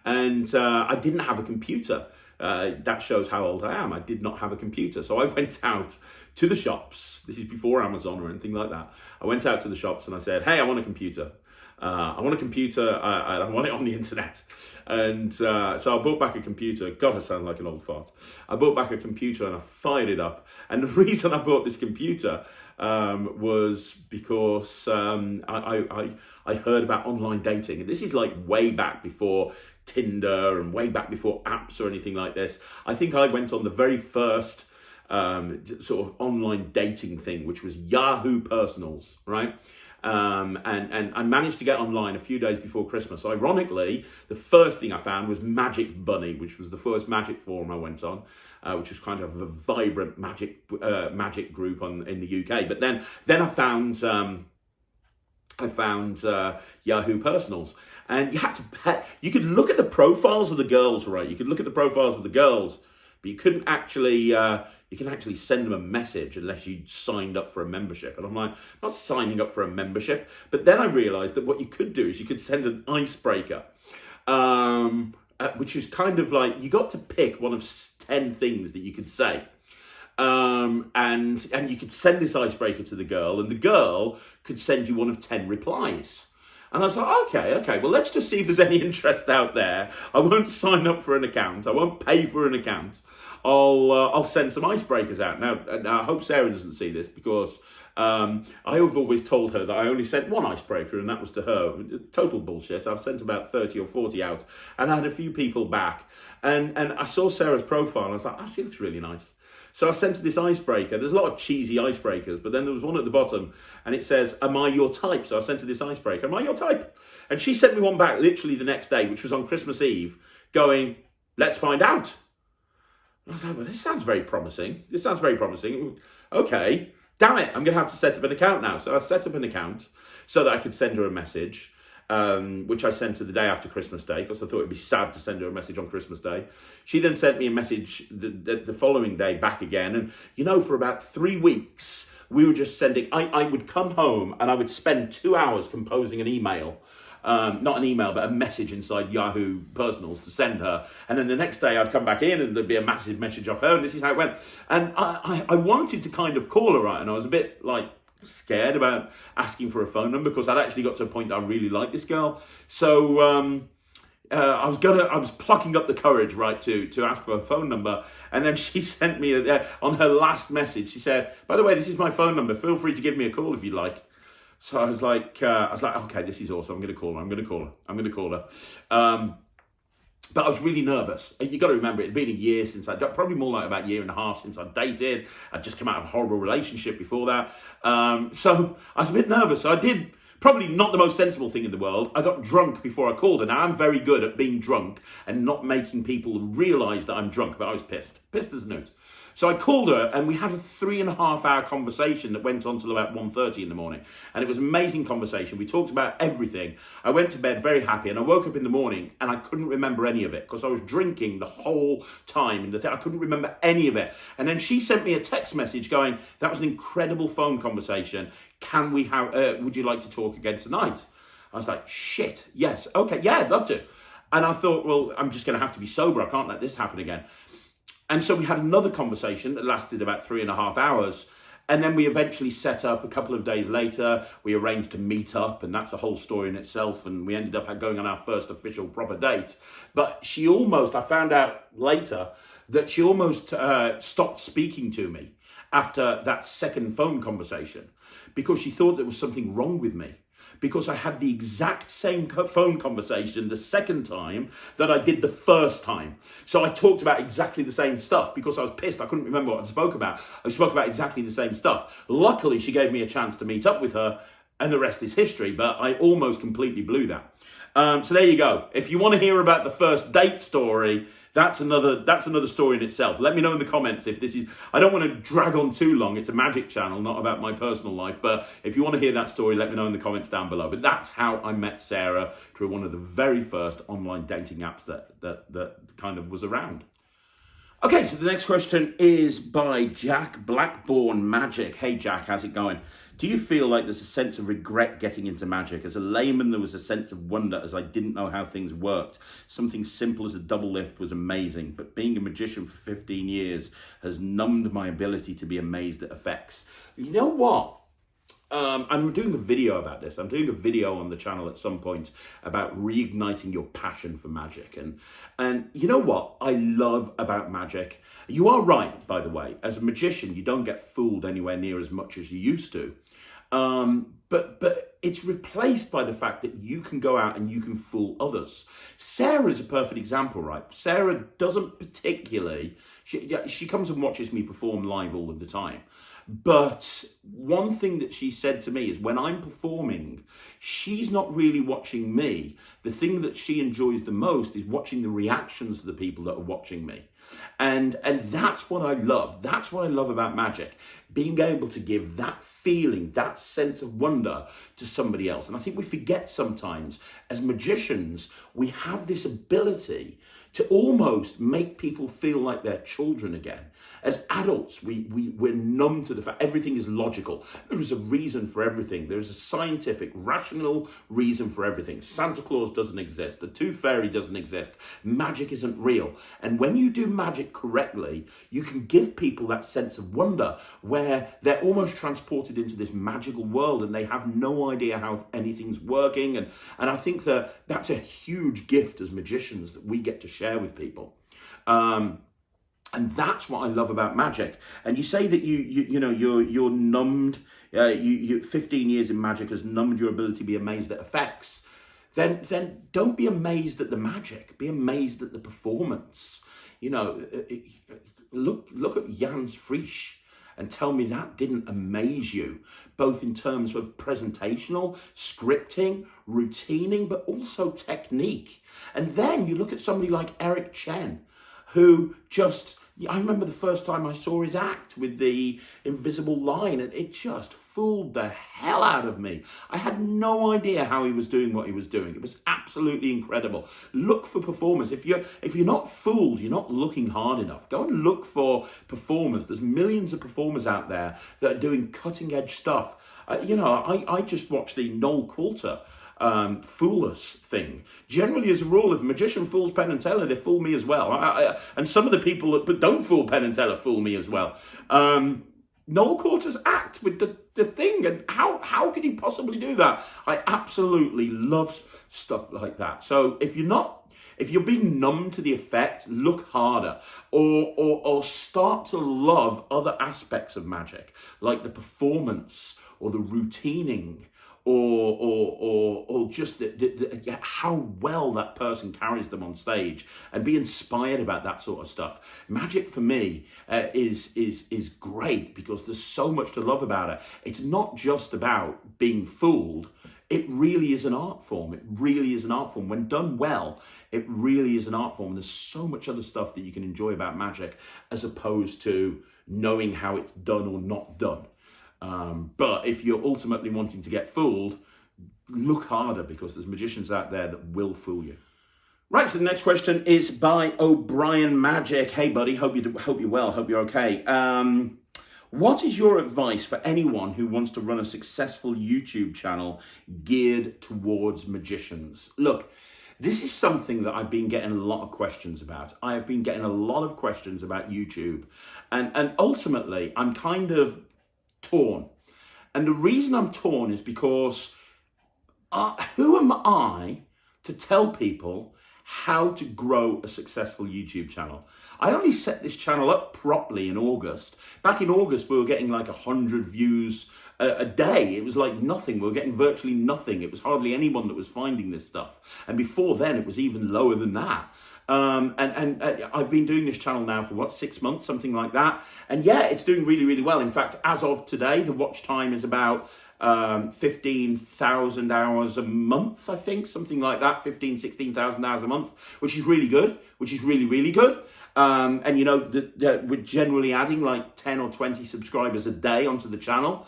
And I didn't have a computer. that shows how old I am. I did not have a computer. So I went out to the shops. This is before Amazon or anything like that. I went out to the shops and I said, hey, I want a computer. I want a computer, I want it on the internet. And so I bought back a computer. God, I sound like an old fart. I bought back a computer and I fired it up. And the reason I bought this computer was because I heard about online dating. And this is like way back before Tinder and way back before apps or anything like this. I think I went on the very first sort of online dating thing, which was Yahoo Personals, right? And I managed to get online a few days before Christmas. Ironically, the first thing I found was Magic Bunny, which was the first magic forum I went on, which was kind of a vibrant magic group in the UK. But then I found Yahoo Personals, and you had to pay. You could look at the profiles of the girls, right? You could look at the profiles of the girls, but you couldn't actually. You can actually send them a message unless you signed up for a membership. And I'm like, I'm not signing up for a membership. But then I realized that what you could do is you could send an icebreaker, which is kind of like, you got to pick one of 10 things that you could say. And you could send this icebreaker to the girl, and the girl could send you one of 10 replies. And I was like, okay, well, let's just see if there's any interest out there. I won't sign up for an account. I won't pay for an account. I'll send some icebreakers out. Now, I hope Sarah doesn't see this, because I have always told her that I only sent one icebreaker, and that was to her. Total bullshit. I've sent about 30 or 40 out, and I had a few people back. And I saw Sarah's profile, and I was like, she looks really nice. So I sent her this icebreaker. There's a lot of cheesy icebreakers, but then there was one at the bottom, and it says, am I your type? So I sent her this icebreaker, am I your type? And she sent me one back literally the next day, which was on Christmas Eve, going, let's find out. And I was like, well, this sounds very promising. Okay, damn it, I'm going to have to set up an account now. So I set up an account so that I could send her a message, which I sent her the day after Christmas Day, because I thought it'd be sad to send her a message on Christmas Day. She then sent me a message the following day back again. And, for about 3 weeks, we were just sending, I would come home and I would spend 2 hours composing an email. Not an email, but a message inside Yahoo Personals to send her. And then the next day I'd come back in and there'd be a massive message off her. And this is how it went. And I wanted to kind of call her, right? And I was a bit scared about asking for a phone number, because I'd actually got to a point that I really liked this girl. So I was plucking up the courage, right, to ask for a phone number. And then she sent me on her last message, she said, by the way, this is my phone number. Feel free to give me a call if you like. So I was like, okay, this is awesome. I'm going to call her. But I was really nervous. You got to remember, it had been a year since probably more like about a year and a half since I dated. I'd just come out of a horrible relationship before that. So I was a bit nervous. So I did probably not the most sensible thing in the world. I got drunk before I called her. Now, I'm very good at being drunk and not making people realise that I'm drunk, but I was pissed as a newt. So I called her, and we had a 3.5 hour conversation that went on till about 1:30 in the morning. And it was an amazing conversation. We talked about everything. I went to bed very happy, and I woke up in the morning and I couldn't remember any of it, because I was drinking the whole time. And I couldn't remember any of it. And then she sent me a text message going, that was an incredible phone conversation. Would you like to talk again tonight? I was like, shit, yes, okay, yeah, I'd love to. And I thought, well, I'm just going to have to be sober. I can't let this happen again. And so we had another conversation that lasted about 3.5 hours. And then we eventually set up a couple of days later. We arranged to meet up, and that's a whole story in itself. And we ended up going on our first official proper date. But I found out later that she almost stopped speaking to me after that second phone conversation, because she thought there was something wrong with me, because I had the exact same phone conversation the second time that I did the first time. So I talked about exactly the same stuff, because I was pissed. I couldn't remember what I spoke about. I spoke about exactly the same stuff. Luckily, she gave me a chance to meet up with her, and the rest is history, but I almost completely blew that. So there you go. If you want to hear about the first date story, that's another story in itself. Let me know in the comments if this is... I don't want to drag on too long. It's a magic channel, not about my personal life. But if you want to hear that story, let me know in the comments down below. But that's how I met Sarah, through one of the very first online dating apps that kind of was around. Okay, so the next question is by Jack Blackbourne Magic. Hey Jack, how's it going? Do you feel like there's a sense of regret getting into magic? As a layman, there was a sense of wonder as I didn't know how things worked. Something simple as a double lift was amazing, but being a magician for 15 years has numbed my ability to be amazed at effects. You know what? I'm doing a video about this. I'm doing a video on the channel at some point about reigniting your passion for magic. And you know what I love about magic? You are right, by the way. As a magician, you don't get fooled anywhere near as much as you used to. But it's replaced by the fact that you can go out and you can fool others. Sarah is a perfect example, right? Sarah doesn't particularly, she comes and watches me perform live all of the time. But one thing that she said to me is when I'm performing, she's not really watching me. The thing that she enjoys the most is watching the reactions of the people that are watching me. And that's what I love. That's what I love about magic. Being able to give that feeling, that sense of wonder to somebody else. And I think we forget sometimes as magicians, we have this ability to almost make people feel like they're children again. As adults, we're numb to the fact everything is logical. There is a reason for everything. There's a scientific, rational reason for everything. Santa Claus doesn't exist. The Tooth Fairy doesn't exist. Magic isn't real. And when you do magic correctly, you can give people that sense of wonder where they're almost transported into this magical world and they have no idea how anything's working. And I think that that's a huge gift as magicians that we get to share with people. And that's what I love about magic. And you say that you're numbed. You 15 years in magic has numbed your ability to be amazed at effects. Then don't be amazed at the magic. Be amazed at the performance. Look at Jan's Frisch and tell me that didn't amaze you, both in terms of presentational, scripting, routining, but also technique. And then you look at somebody like Eric Chen, who I remember the first time I saw his act with the invisible line, and it just fooled the hell out of me. I had no idea how he was doing what he was doing. It was absolutely incredible. Look for performers. If you're not fooled, you're not looking hard enough. Go and look for performers. There's millions of performers out there that are doing cutting edge stuff. I just watched the Noel Coulter fool us thing. Generally, as a rule, if a magician fools Penn and Teller, they fool me as well. And some of the people that don't fool Penn and Teller fool me as well. Noel Coulter's act with the thing, and how could he possibly do that? I absolutely love stuff like that. So if you're being numb to the effect, look harder, or start to love other aspects of magic, like the performance or the routining, or just how well that person carries them on stage, and be inspired about that sort of stuff. Magic for me is great because there's so much to love about it. It's not just about being fooled. It really is an art form. It really is an art form. When done well, it really is an art form. There's so much other stuff that you can enjoy about magic as opposed to knowing how it's done or not done. But if you're ultimately wanting to get fooled, look harder because there's magicians out there that will fool you. Right, so the next question is by O'Brien Magic. Hey, buddy, hope you're well, hope you're okay. What is your advice for anyone who wants to run a successful YouTube channel geared towards magicians? Look, this is something that I've been getting a lot of questions about. I have been getting a lot of questions about YouTube. And ultimately, I'm kind of torn. And the reason I'm torn is because who am I to tell people how to grow a successful YouTube channel? I only set this channel up properly in August. Back in August, we were getting like 100 views a day. It was like nothing. We were getting virtually nothing. It was hardly anyone that was finding this stuff. And before then, it was even lower than that. And I've been doing this channel now for 6 months, something like that. And yeah, it's doing really, really well. In fact, as of today, the watch time is about 15,000 hours a month, I think, something like that, 16,000 hours a month, which is really good, which is really, really good. And we're generally adding like 10 or 20 subscribers a day onto the channel.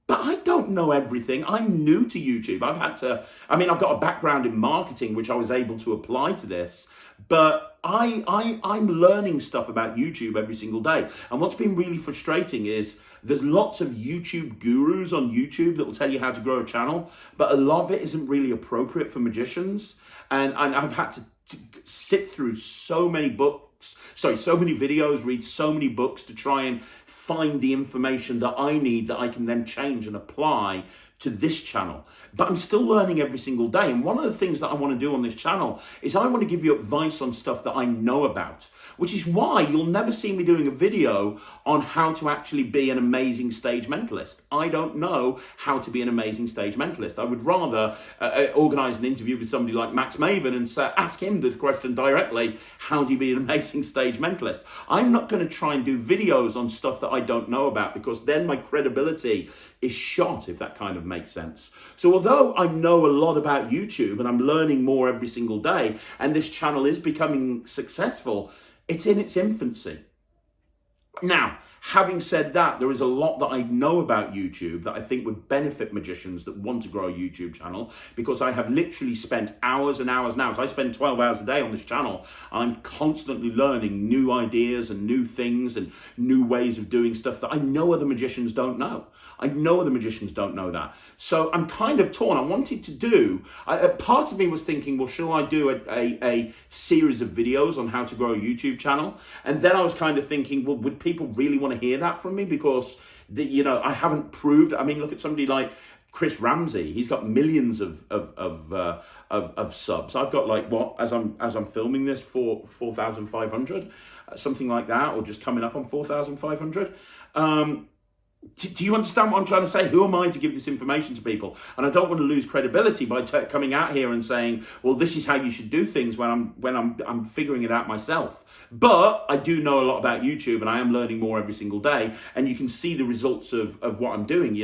But I don't know everything. I'm new to YouTube. I've got a background in marketing, which I was able to apply to this. But I'm learning stuff about YouTube every single day. And what's been really frustrating is there's lots of YouTube gurus on YouTube that will tell you how to grow a channel, but a lot of it isn't really appropriate for magicians. And I've had to sit through so many videos, read so many books to try and find the information that I need that I can then change and apply to this channel. But I'm still learning every single day. And one of the things that I want to do on this channel is I want to give you advice on stuff that I know about, which is why you'll never see me doing a video on how to actually be an amazing stage mentalist. I don't know how to be an amazing stage mentalist. I would rather organize an interview with somebody like Max Maven and ask him the question directly, how do you be an amazing stage mentalist? I'm not going to try and do videos on stuff that I don't know about, because then my credibility is shot, if that kind of makes sense. So although I know a lot about YouTube and I'm learning more every single day, and this channel is becoming successful, it's in its infancy. Now, having said that, there is a lot that I know about YouTube that I think would benefit magicians that want to grow a YouTube channel, because I have literally spent hours and hours now. So I spend 12 hours a day on this channel. I'm constantly learning new ideas and new things and new ways of doing stuff that I know other magicians don't know. I know other magicians don't know that. So I'm kind of torn. I wanted to do, part of me was thinking, well, shall I do a series of videos on how to grow a YouTube channel? And then I was kind of thinking, well, would people really want to hear that from me? Because, I haven't proved. I mean, look at somebody like Chris Ramsey. He's got millions of subs. I've got, like, what, as I'm filming this, 4,500, something like that, or just coming up on 4,500. Do you understand what I'm trying to say? Who am I to give this information to people? And I don't want to lose credibility by coming out here and saying, well, this is how you should do things, when I'm figuring it out myself. But I do know a lot about YouTube, and I am learning more every single day. And you can see the results of what I'm doing.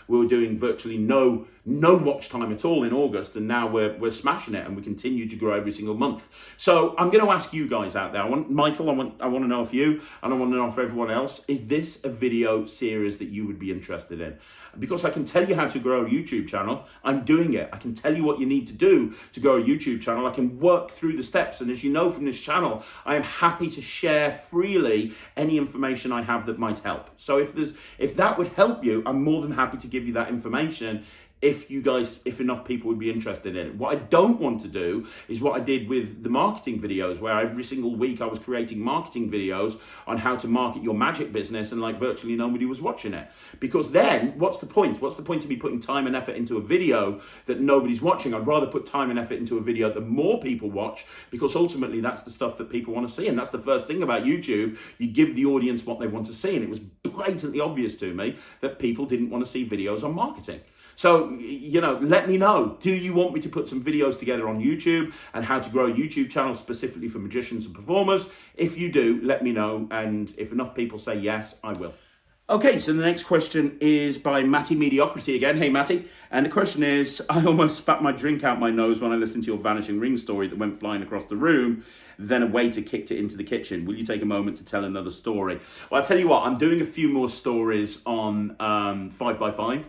We were doing virtually no watch time at all in August, and now we're smashing it, and we continue to grow every single month. So I'm going to ask you guys out there. Michael, I want to know if you, and I want to know for everyone else, is this a video series that you would be interested in? Because I can tell you how to grow a YouTube channel. I'm doing it. I can tell you what you need to do to grow a YouTube channel. I can work through the steps. And as you know from this channel, I am happy to share freely any information I have that might help. So if that would help you, I'm more than happy to give you that information, if enough people would be interested in it. What I don't want to do is what I did with the marketing videos, where every single week I was creating marketing videos on how to market your magic business, and like virtually nobody was watching it. Because then, what's the point? What's the point of me putting time and effort into a video that nobody's watching? I'd rather put time and effort into a video that more people watch, because ultimately that's the stuff that people want to see. And that's the first thing about YouTube. You give the audience what they want to see. And it was blatantly obvious to me that people didn't want to see videos on marketing. So, let me know. Do you want me to put some videos together on YouTube and how to grow a YouTube channel specifically for magicians and performers? If you do, let me know. And if enough people say yes, I will. Okay, so the next question is by Matty Mediocrity again. Hey, Matty. And the question is, I almost spat my drink out my nose when I listened to your vanishing ring story that went flying across the room. Then a waiter kicked it into the kitchen. Will you take a moment to tell another story? Well, I'll tell you what, I'm doing a few more stories on 5x5.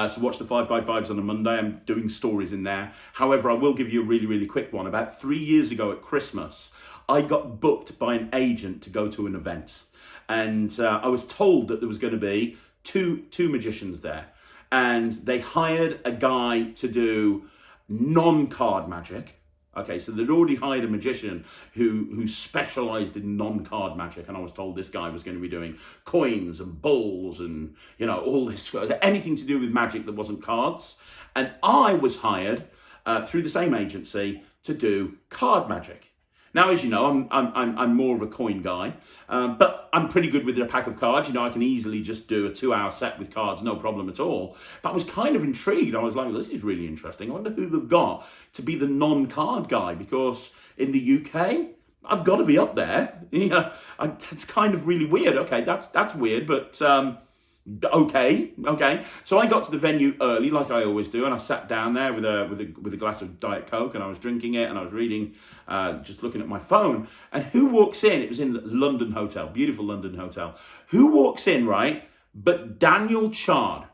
So watch the 5x5s on a Monday. I'm doing stories in there. However, I will give you a really, really quick one. About 3 years ago at Christmas, I got booked by an agent to go to an event. And I was told that there was going to be two magicians there. And they hired a guy to do non-card magic. Okay, so they'd already hired a magician who specialized in non-card magic, and I was told this guy was going to be doing coins and bulls and, all this, anything to do with magic that wasn't cards. And I was hired through the same agency to do card magic. Now, as you know, I'm more of a coin guy, but I'm pretty good with a pack of cards. I can easily just do a 2-hour set with cards, no problem at all. But I was kind of intrigued. I was like, well, this is really interesting. I wonder who they've got to be the non-card guy, because in the UK, I've got to be up there. That's kind of really weird. Okay, that's weird, but okay. So I got to the venue early, like I always do, and I sat down there with a glass of Diet Coke, and I was drinking it, and I was reading, just looking at my phone. And who walks in? It was in London Hotel, beautiful London Hotel. Who walks in, right? But Daniel Chard.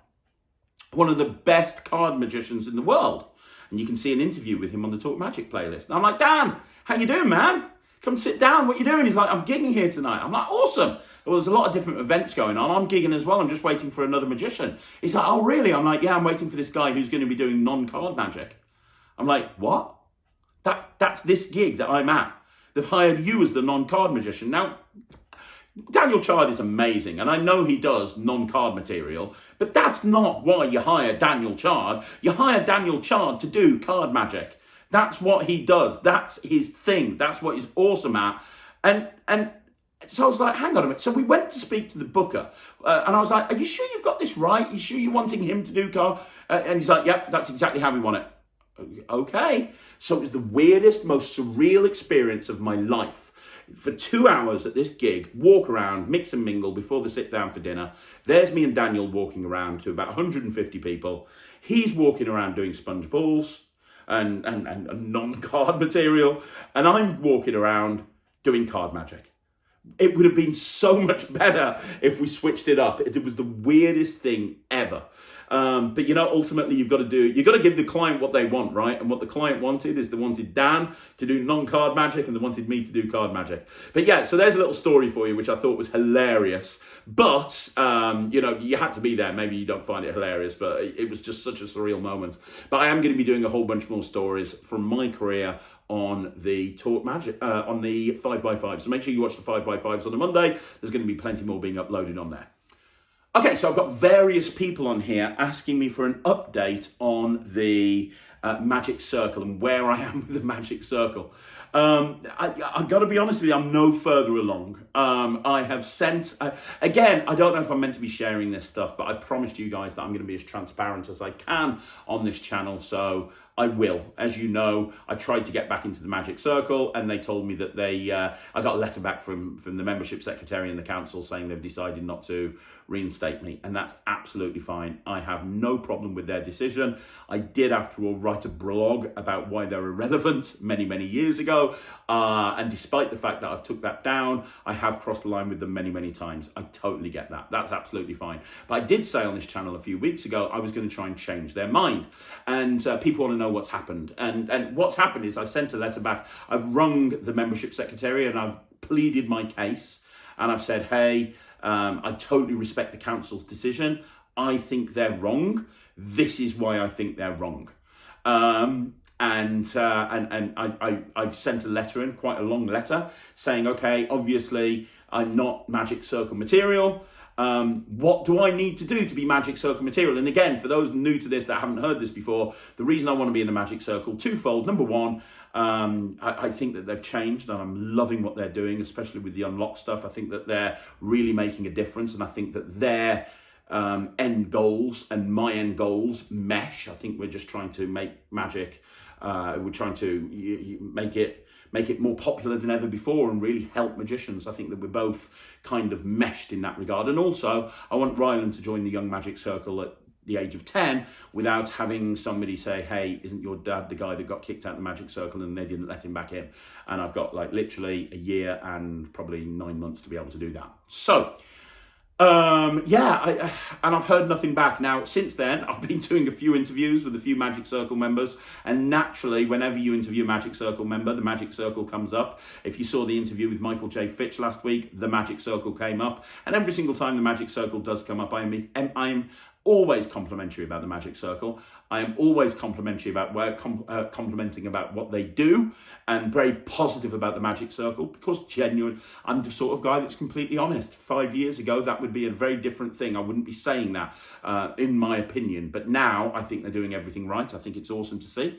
one of the best card magicians in the world. And you can see an interview with him on the Talk Magic playlist. And I'm like, Dan, how you doing, man? Come sit down, what you doing? He's like, I'm gigging here tonight. I'm like, awesome. Well, there's a lot of different events going on. I'm gigging as well. I'm just waiting for another magician. He's like, oh, really? I'm like, yeah, I'm waiting for this guy who's going to be doing non-card magic. I'm like, what? That's this gig that I'm at. They've hired you as the non-card magician. Now, Daniel Chard is amazing, and I know he does non-card material, but that's not why you hire Daniel Chard. You hire Daniel Chard to do card magic. That's what he does. That's his thing. That's what he's awesome at. And so I was like, hang on a minute. So we went to speak to the booker, and I was like, are you sure you've got this right? Are you sure you're wanting him to do card? And he's like, yep, that's exactly how we want it. Okay. So it was the weirdest, most surreal experience of my life. For 2 hours at this gig, walk around, mix and mingle before they sit down for dinner. There's me and Daniel walking around to about 150 people. He's walking around doing sponge balls and non-card material, and I'm walking around doing card magic. It would have been so much better if we switched it up. It was the weirdest thing ever. But ultimately you've got to give the client what they want, right? And what the client wanted is they wanted Dan to do non-card magic and they wanted me to do card magic. But yeah, so there's a little story for you, which I thought was hilarious. But, you had to be there. Maybe you don't find it hilarious, but it was just such a surreal moment. But I am going to be doing a whole bunch more stories from my career on the Talk Magic, on the 5x5. So make sure you watch the 5x5s on a Monday. There's going to be plenty more being uploaded on there. Okay, so I've got various people on here asking me for an update on the Magic Circle and where I am with the Magic Circle. I've got to be honest with you, I'm no further along. I have sent, again, I don't know if I'm meant to be sharing this stuff, but I promised you guys that I'm going to be as transparent as I can on this channel, so I will. As you know, I tried to get back into the Magic Circle and they told me that I got a letter back from the membership secretary and the council saying they've decided not to reinstate me, and that's absolutely fine. I have no problem with their decision. I did, after all, write a blog about why they're irrelevant many years ago, and despite the fact that I've took that down, I have crossed the line with them many times. I totally get that. That's absolutely fine. But I did say on this channel a few weeks ago I was going to try and change their mind, and people want to know what's happened. And what's happened is I sent a letter back. I've rung the membership secretary and I've pleaded my case, and I've said, hey, I totally respect the council's decision. I think they're wrong. This is why I think they're wrong. And I've sent a letter in, quite a long letter, saying, okay, obviously I'm not Magic Circle material. What do I need to do to be Magic Circle material? And again, for those new to this that haven't heard this before, the reason I want to be in the Magic Circle, twofold. Number one, I think that they've changed and I'm loving what they're doing, especially with the unlock stuff. I think that they're really making a difference, and I think that their end goals and my end goals mesh. I think we're just trying to make magic, we're trying to make it more popular than ever before and really help magicians. I think that we're both kind of meshed in that regard. And also, I want Ryland to join the Young Magic Circle at the age of 10 without having somebody say, hey, isn't your dad the guy that got kicked out of the Magic Circle and they didn't let him back in? And I've got like literally a year and probably 9 months to be able to do that. So, and I've heard nothing back. Now, since then, I've been doing a few interviews with a few Magic Circle members, and naturally, whenever you interview a Magic Circle member, the Magic Circle comes up. If you saw the interview with Michael J. Fitch last week, the Magic Circle came up, and every single time the Magic Circle does come up, I'm always complimentary about the Magic Circle. I am always complimenting about what they do, and very positive about the Magic Circle, because genuine, I'm the sort of guy that's completely honest. 5 years ago, that would be a very different thing. I wouldn't be saying that, in my opinion. But now, I think they're doing everything right. I think it's awesome to see.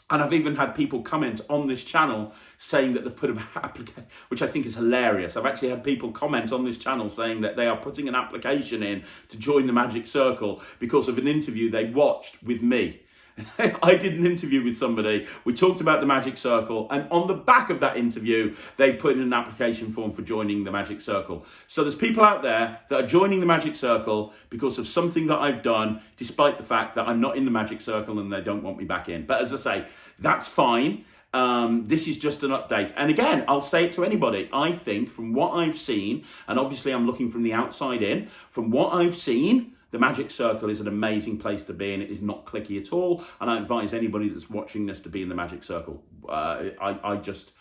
And I've even had people comment on this channel saying that they've put an application, which I think is hilarious. I've actually had people comment on this channel saying that they are putting an application in to join the Magic Circle because of an interview they watched with me. I did an interview with somebody, we talked about the Magic Circle, and on the back of that interview, they put in an application form for joining the Magic Circle. So there's people out there that are joining the Magic Circle because of something that I've done, despite the fact that I'm not in the Magic Circle and they don't want me back in. But as I say, that's fine. This is just an update. And again, I'll say it to anybody. I think from what I've seen, and obviously I'm looking from the outside in, from what I've seen, The Magic Circle is an amazing place to be, and it is not clicky at all. And I advise anybody that's watching this to be in the Magic Circle. I just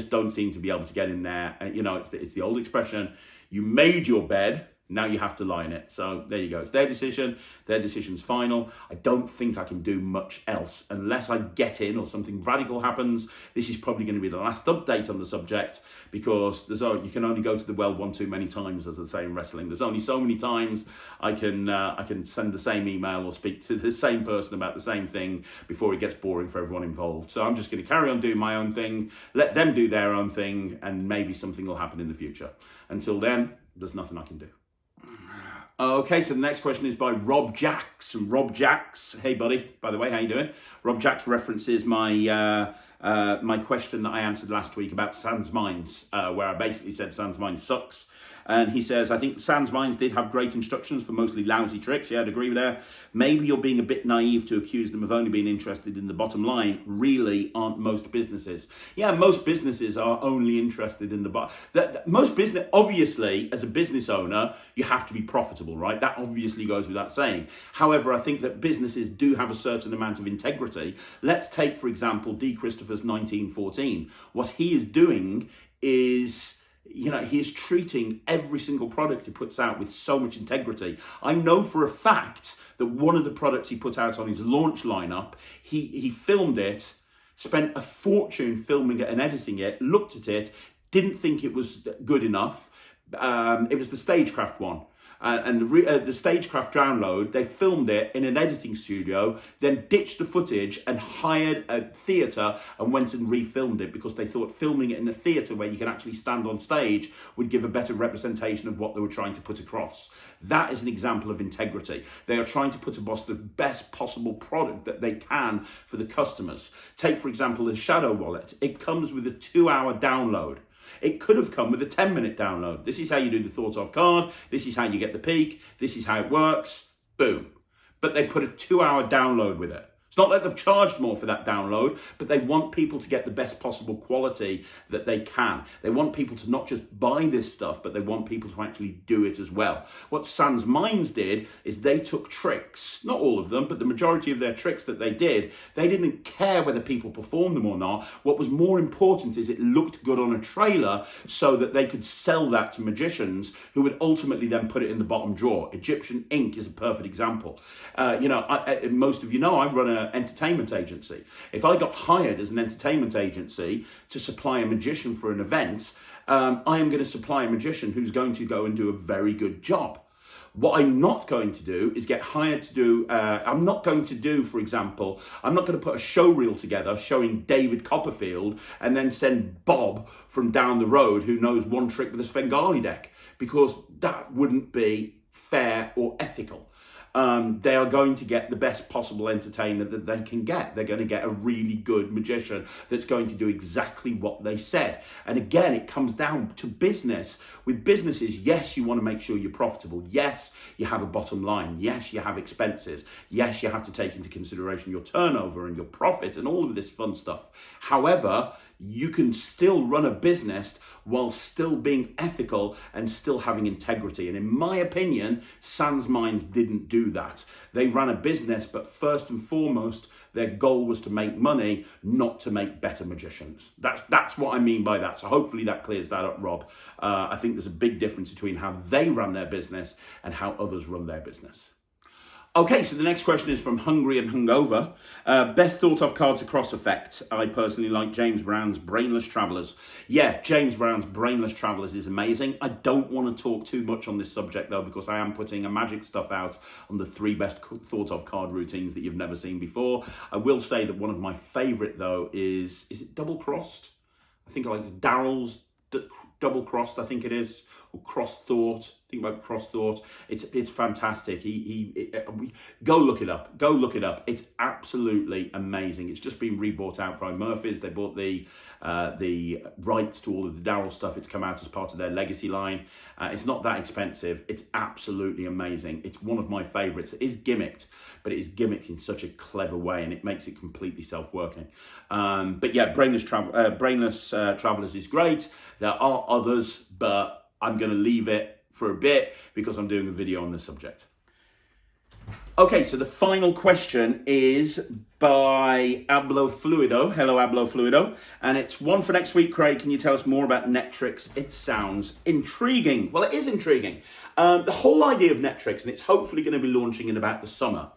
don't seem to be able to get in there. You know, it's the old expression, you made your bed, now you have to lie in it. So there you go. It's their decision. Their decision's final. I don't think I can do much else unless I get in or something radical happens. This is probably going to be the last update on the subject, because you can only go to the well one too many times, as they say in wrestling. There's only so many times I can send the same email or speak to the same person about the same thing before it gets boring for everyone involved. So I'm just going to carry on doing my own thing, let them do their own thing, and maybe something will happen in the future. Until then, there's nothing I can do. Okay, so the next question is by Rob Jacks. And Rob Jacks, hey buddy, by the way, how you doing? Rob Jacks references my my question that I answered last week about Sans Mines, where I basically said Sans Mines sucks. And he says, I think Sans Mines did have great instructions for mostly lousy tricks. Yeah, I'd agree with that. Maybe you're being a bit naive to accuse them of only being interested in the bottom line. Really aren't most businesses. Yeah, most businesses are only interested in the bottom. Most business, obviously, as a business owner, you have to be profitable, right? That obviously goes without saying. However, I think that businesses do have a certain amount of integrity. Let's take, for example, D. Christopher's 1914. What he is doing is, you know, he is treating every single product he puts out with so much integrity. I know for a fact that one of the products he put out on his launch lineup, he filmed it, spent a fortune filming it and editing it, looked at it, didn't think it was good enough. It was the Stagecraft one. The Stagecraft download, they filmed it in an editing studio, then ditched the footage and hired a theatre and went and refilmed it, because they thought filming it in a theatre where you can actually stand on stage would give a better representation of what they were trying to put across. That is an example of integrity. They are trying to put across the best possible product that they can for the customers. Take, for example, the Shadow Wallet. It comes with a 2-hour download. It could have come with a 10-minute download. This is how you do the thought of card. This is how you get the peak. This is how it works. Boom. But they put a 2-hour download with it. It's not that they've charged more for that download, but they want people to get the best possible quality that they can. They want people to not just buy this stuff, but they want people to actually do it as well. What Sans Mines did is they took tricks, not all of them, but the majority of their tricks that they did, they didn't care whether people performed them or not. What was more important is it looked good on a trailer so that they could sell that to magicians who would ultimately then put it in the bottom drawer. Egyptian ink is a perfect example. Most of you know I run an entertainment agency. If I got hired as an entertainment agency to supply a magician for an event, I am going to supply a magician who's going to go and do a very good job. What I'm not going to do is get hired to do, for example, I'm not going to put a show reel together showing David Copperfield and then send Bob from down the road who knows one trick with a Svengali deck, because that wouldn't be fair or ethical. They are going to get the best possible entertainer that they can get. They're going to get a really good magician that's going to do exactly what they said. And again, it comes down to business. With businesses, yes, you want to make sure you're profitable. Yes, you have a bottom line. Yes, you have expenses. Yes, you have to take into consideration your turnover and your profit and all of this fun stuff. However, you can still run a business while still being ethical and still having integrity. And in my opinion, Sans Mines didn't do that. They ran a business, but first and foremost, their goal was to make money, not to make better magicians. That's what I mean by that. So hopefully that clears that up, Rob. I think there's a big difference between how they run their business and how others run their business. Okay, so the next question is from Hungry and Hungover. Best thought of cards across effect. I personally like James Brown's Brainless Travellers. Yeah, James Brown's Brainless Travellers is amazing. I don't want to talk too much on this subject though, because I am putting a magic stuff out on the 3 best thought of card routines that you've never seen before. I will say that one of my favourite though is it Double Crossed? I think I like Daryl's Double Crossed, I think it is, or Cross Thought. Think about Cross Thought. It's fantastic. Go look it up. Go look it up. It's absolutely amazing. It's just been rebought out by Murphy's. They bought the rights to all of the Daryl stuff. It's come out as part of their legacy line. It's not that expensive. It's absolutely amazing. It's one of my favourites. It is gimmicked, but it is gimmicked in such a clever way, and it makes it completely self-working. But yeah, Brainless Travellers is great. There are others, but I'm going to leave it for a bit because I'm doing a video on this subject. Okay, so the final question is by Ablo Fluido. Hello, Ablo Fluido. And it's one for next week. Craig, can you tell us more about NETRIX? It sounds intriguing. Well, it is intriguing. The whole idea of NETRIX, and it's hopefully going to be launching in about the summer.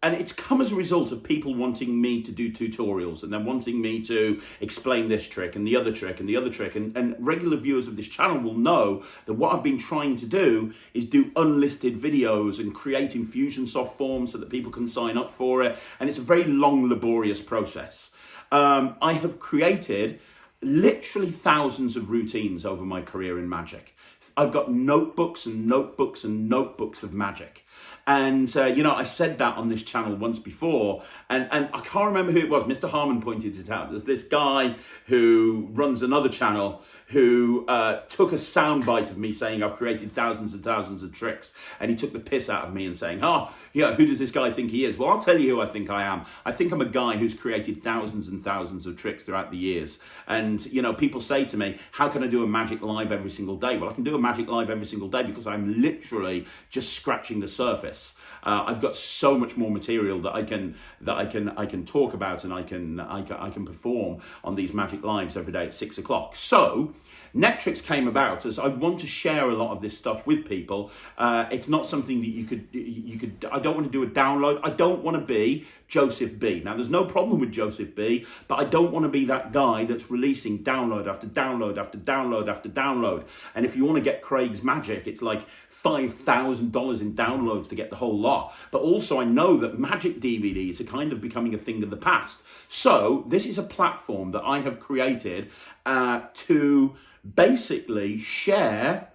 And it's come as a result of people wanting me to do tutorials and then wanting me to explain this trick and the other trick and the other trick. And regular viewers of this channel will know that what I've been trying to do is do unlisted videos and create Infusionsoft forms so that people can sign up for it. And it's a very long, laborious process. I have created literally thousands of routines over my career in magic. I've got notebooks and notebooks and notebooks of magic. And, you know, I said that on this channel once before, and I can't remember who it was. Mr. Harmon pointed it out. There's this guy who runs another channel who took a soundbite of me saying I've created thousands and thousands of tricks, and he took the piss out of me and saying, oh, yeah, who does this guy think he is? Well, I'll tell you who I think I am. I think I'm a guy who's created thousands and thousands of tricks throughout the years. And, you know, people say to me, how can I do a magic live every single day? Well, I can do a magic live every single day because I'm literally just scratching the surface. I've got so much more material that I can talk about, and I can perform on these magic lives every day at 6 o'clock. So NETRIX came about as I want to share a lot of this stuff with people. It's not something that you could. I don't want to do a download. I don't want to be Joseph B. Now, there's no problem with Joseph B, but I don't want to be that guy that's releasing download after download after download after download. And if you want to get Craig's magic, it's like $5,000 in downloads to get the whole lot. But also, I know that magic DVDs are kind of becoming a thing of the past. So this is a platform that I have created to basically share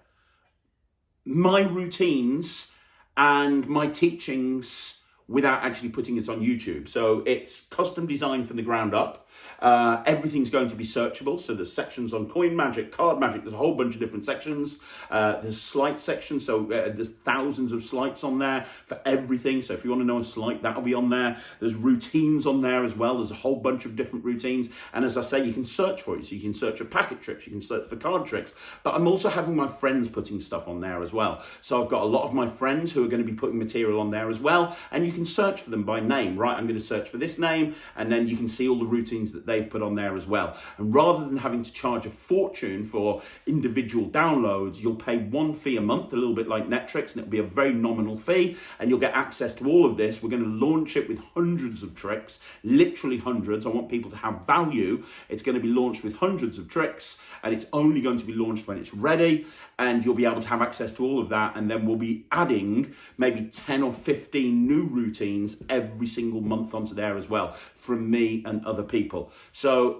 my routines and my teachings without actually putting it on YouTube. So it's custom designed from the ground up. Everything's going to be searchable. So there's sections on coin magic, card magic. There's a whole bunch of different sections. There's sleight sections. So there's thousands of sleights on there for everything. So if you want to know a sleight, that'll be on there. There's routines on there as well. There's a whole bunch of different routines. And as I say, you can search for it. So you can search for packet tricks. You can search for card tricks. But I'm also having my friends putting stuff on there as well. So I've got a lot of my friends who are going to be putting material on there as well. And you can search for them by name, right? I'm going to search for this name, and then you can see all the routines that they've put on there as well. And rather than having to charge a fortune for individual downloads, you'll pay one fee a month, a little bit like NETRIX, and it'll be a very nominal fee, and you'll get access to all of this. We're going to launch it with hundreds of tricks, literally hundreds. I want people to have value. It's going to be launched with hundreds of tricks, and it's only going to be launched when it's ready, and you'll be able to have access to all of that. And then we'll be adding maybe 10 or 15 new routines every single month onto there as well from me and other people. So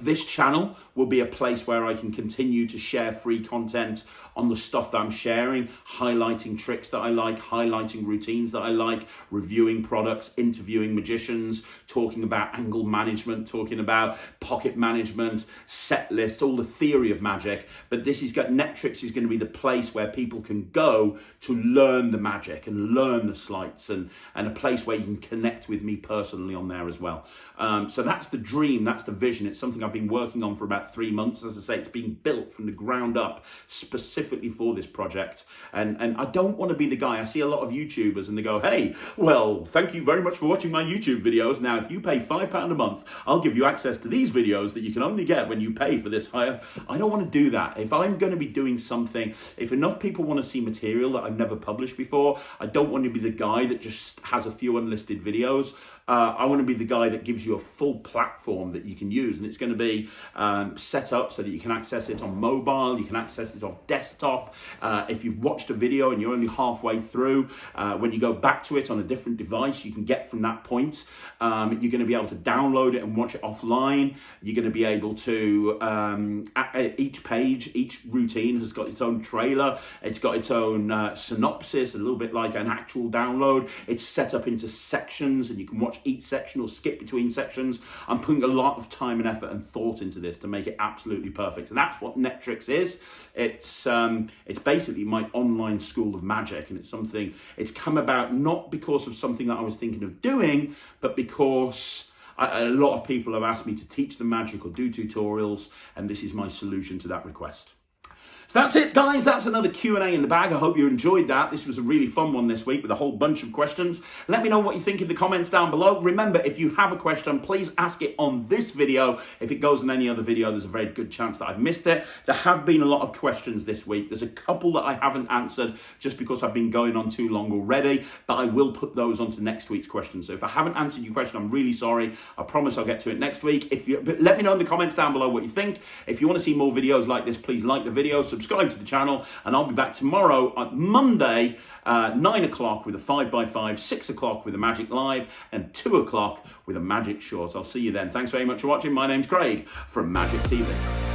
this channel will be a place where I can continue to share free content on the stuff that I'm sharing, highlighting tricks that I like, highlighting routines that I like, reviewing products, interviewing magicians, talking about angle management, talking about pocket management, set lists, all the theory of magic. But NETRIX is going to be the place where people can go to learn the magic and learn the sleights, and a place where you can connect with me personally on there as well. So that's the dream, that's the vision. It's something I've been working on for about 3 months. As I say, it's been built from the ground up specifically for this project. And I don't want to be the guy. I see a lot of YouTubers and they go, hey, well, thank you very much for watching my YouTube videos. Now, if you pay £5 a month, I'll give you access to these videos that you can only get when you pay for this higher. I don't want to do that. If I'm going to be doing something, if enough people want to see material that I've never published before, I don't want to be the guy that just has a few unlisted videos. I want to be the guy that gives you a full platform that you can use, and it's going to be set up so that you can access it on mobile, you can access it on desktop. If you've watched a video and you're only halfway through, when you go back to it on a different device, you can get from that point. You're going to be able to download it and watch it offline. You're going to be able to, each page, each routine has got its own trailer. It's got its own synopsis, a little bit like an actual download. It's set up into sections, and you can watch each section or skip between sections. I'm putting a lot of time and effort and thought into this to make it absolutely perfect. And that's what NETRIX is. It's basically my online school of magic, and it's come about not because of something that I was thinking of doing, but because a lot of people have asked me to teach them magic or do tutorials, and this is my solution to that request. So that's it, guys. That's another Q&A in the bag. I hope you enjoyed that. This was a really fun one this week with a whole bunch of questions. Let me know what you think in the comments down below. Remember, if you have a question, please ask it on this video. If it goes in any other video, there's a very good chance that I've missed it. There have been a lot of questions this week. There's a couple that I haven't answered just because I've been going on too long already, but I will put those onto next week's questions. So if I haven't answered your question, I'm really sorry. I promise I'll get to it next week. But let me know in the comments down below what you think. If you want to see more videos like this, please like the video, subscribe to the channel, and I'll be back tomorrow on Monday, 9 o'clock with a 5x5, 6 o'clock with a Magic Live, and 2 o'clock with a Magic Short. I'll see you then. Thanks very much for watching. My name's Craig from Magic TV.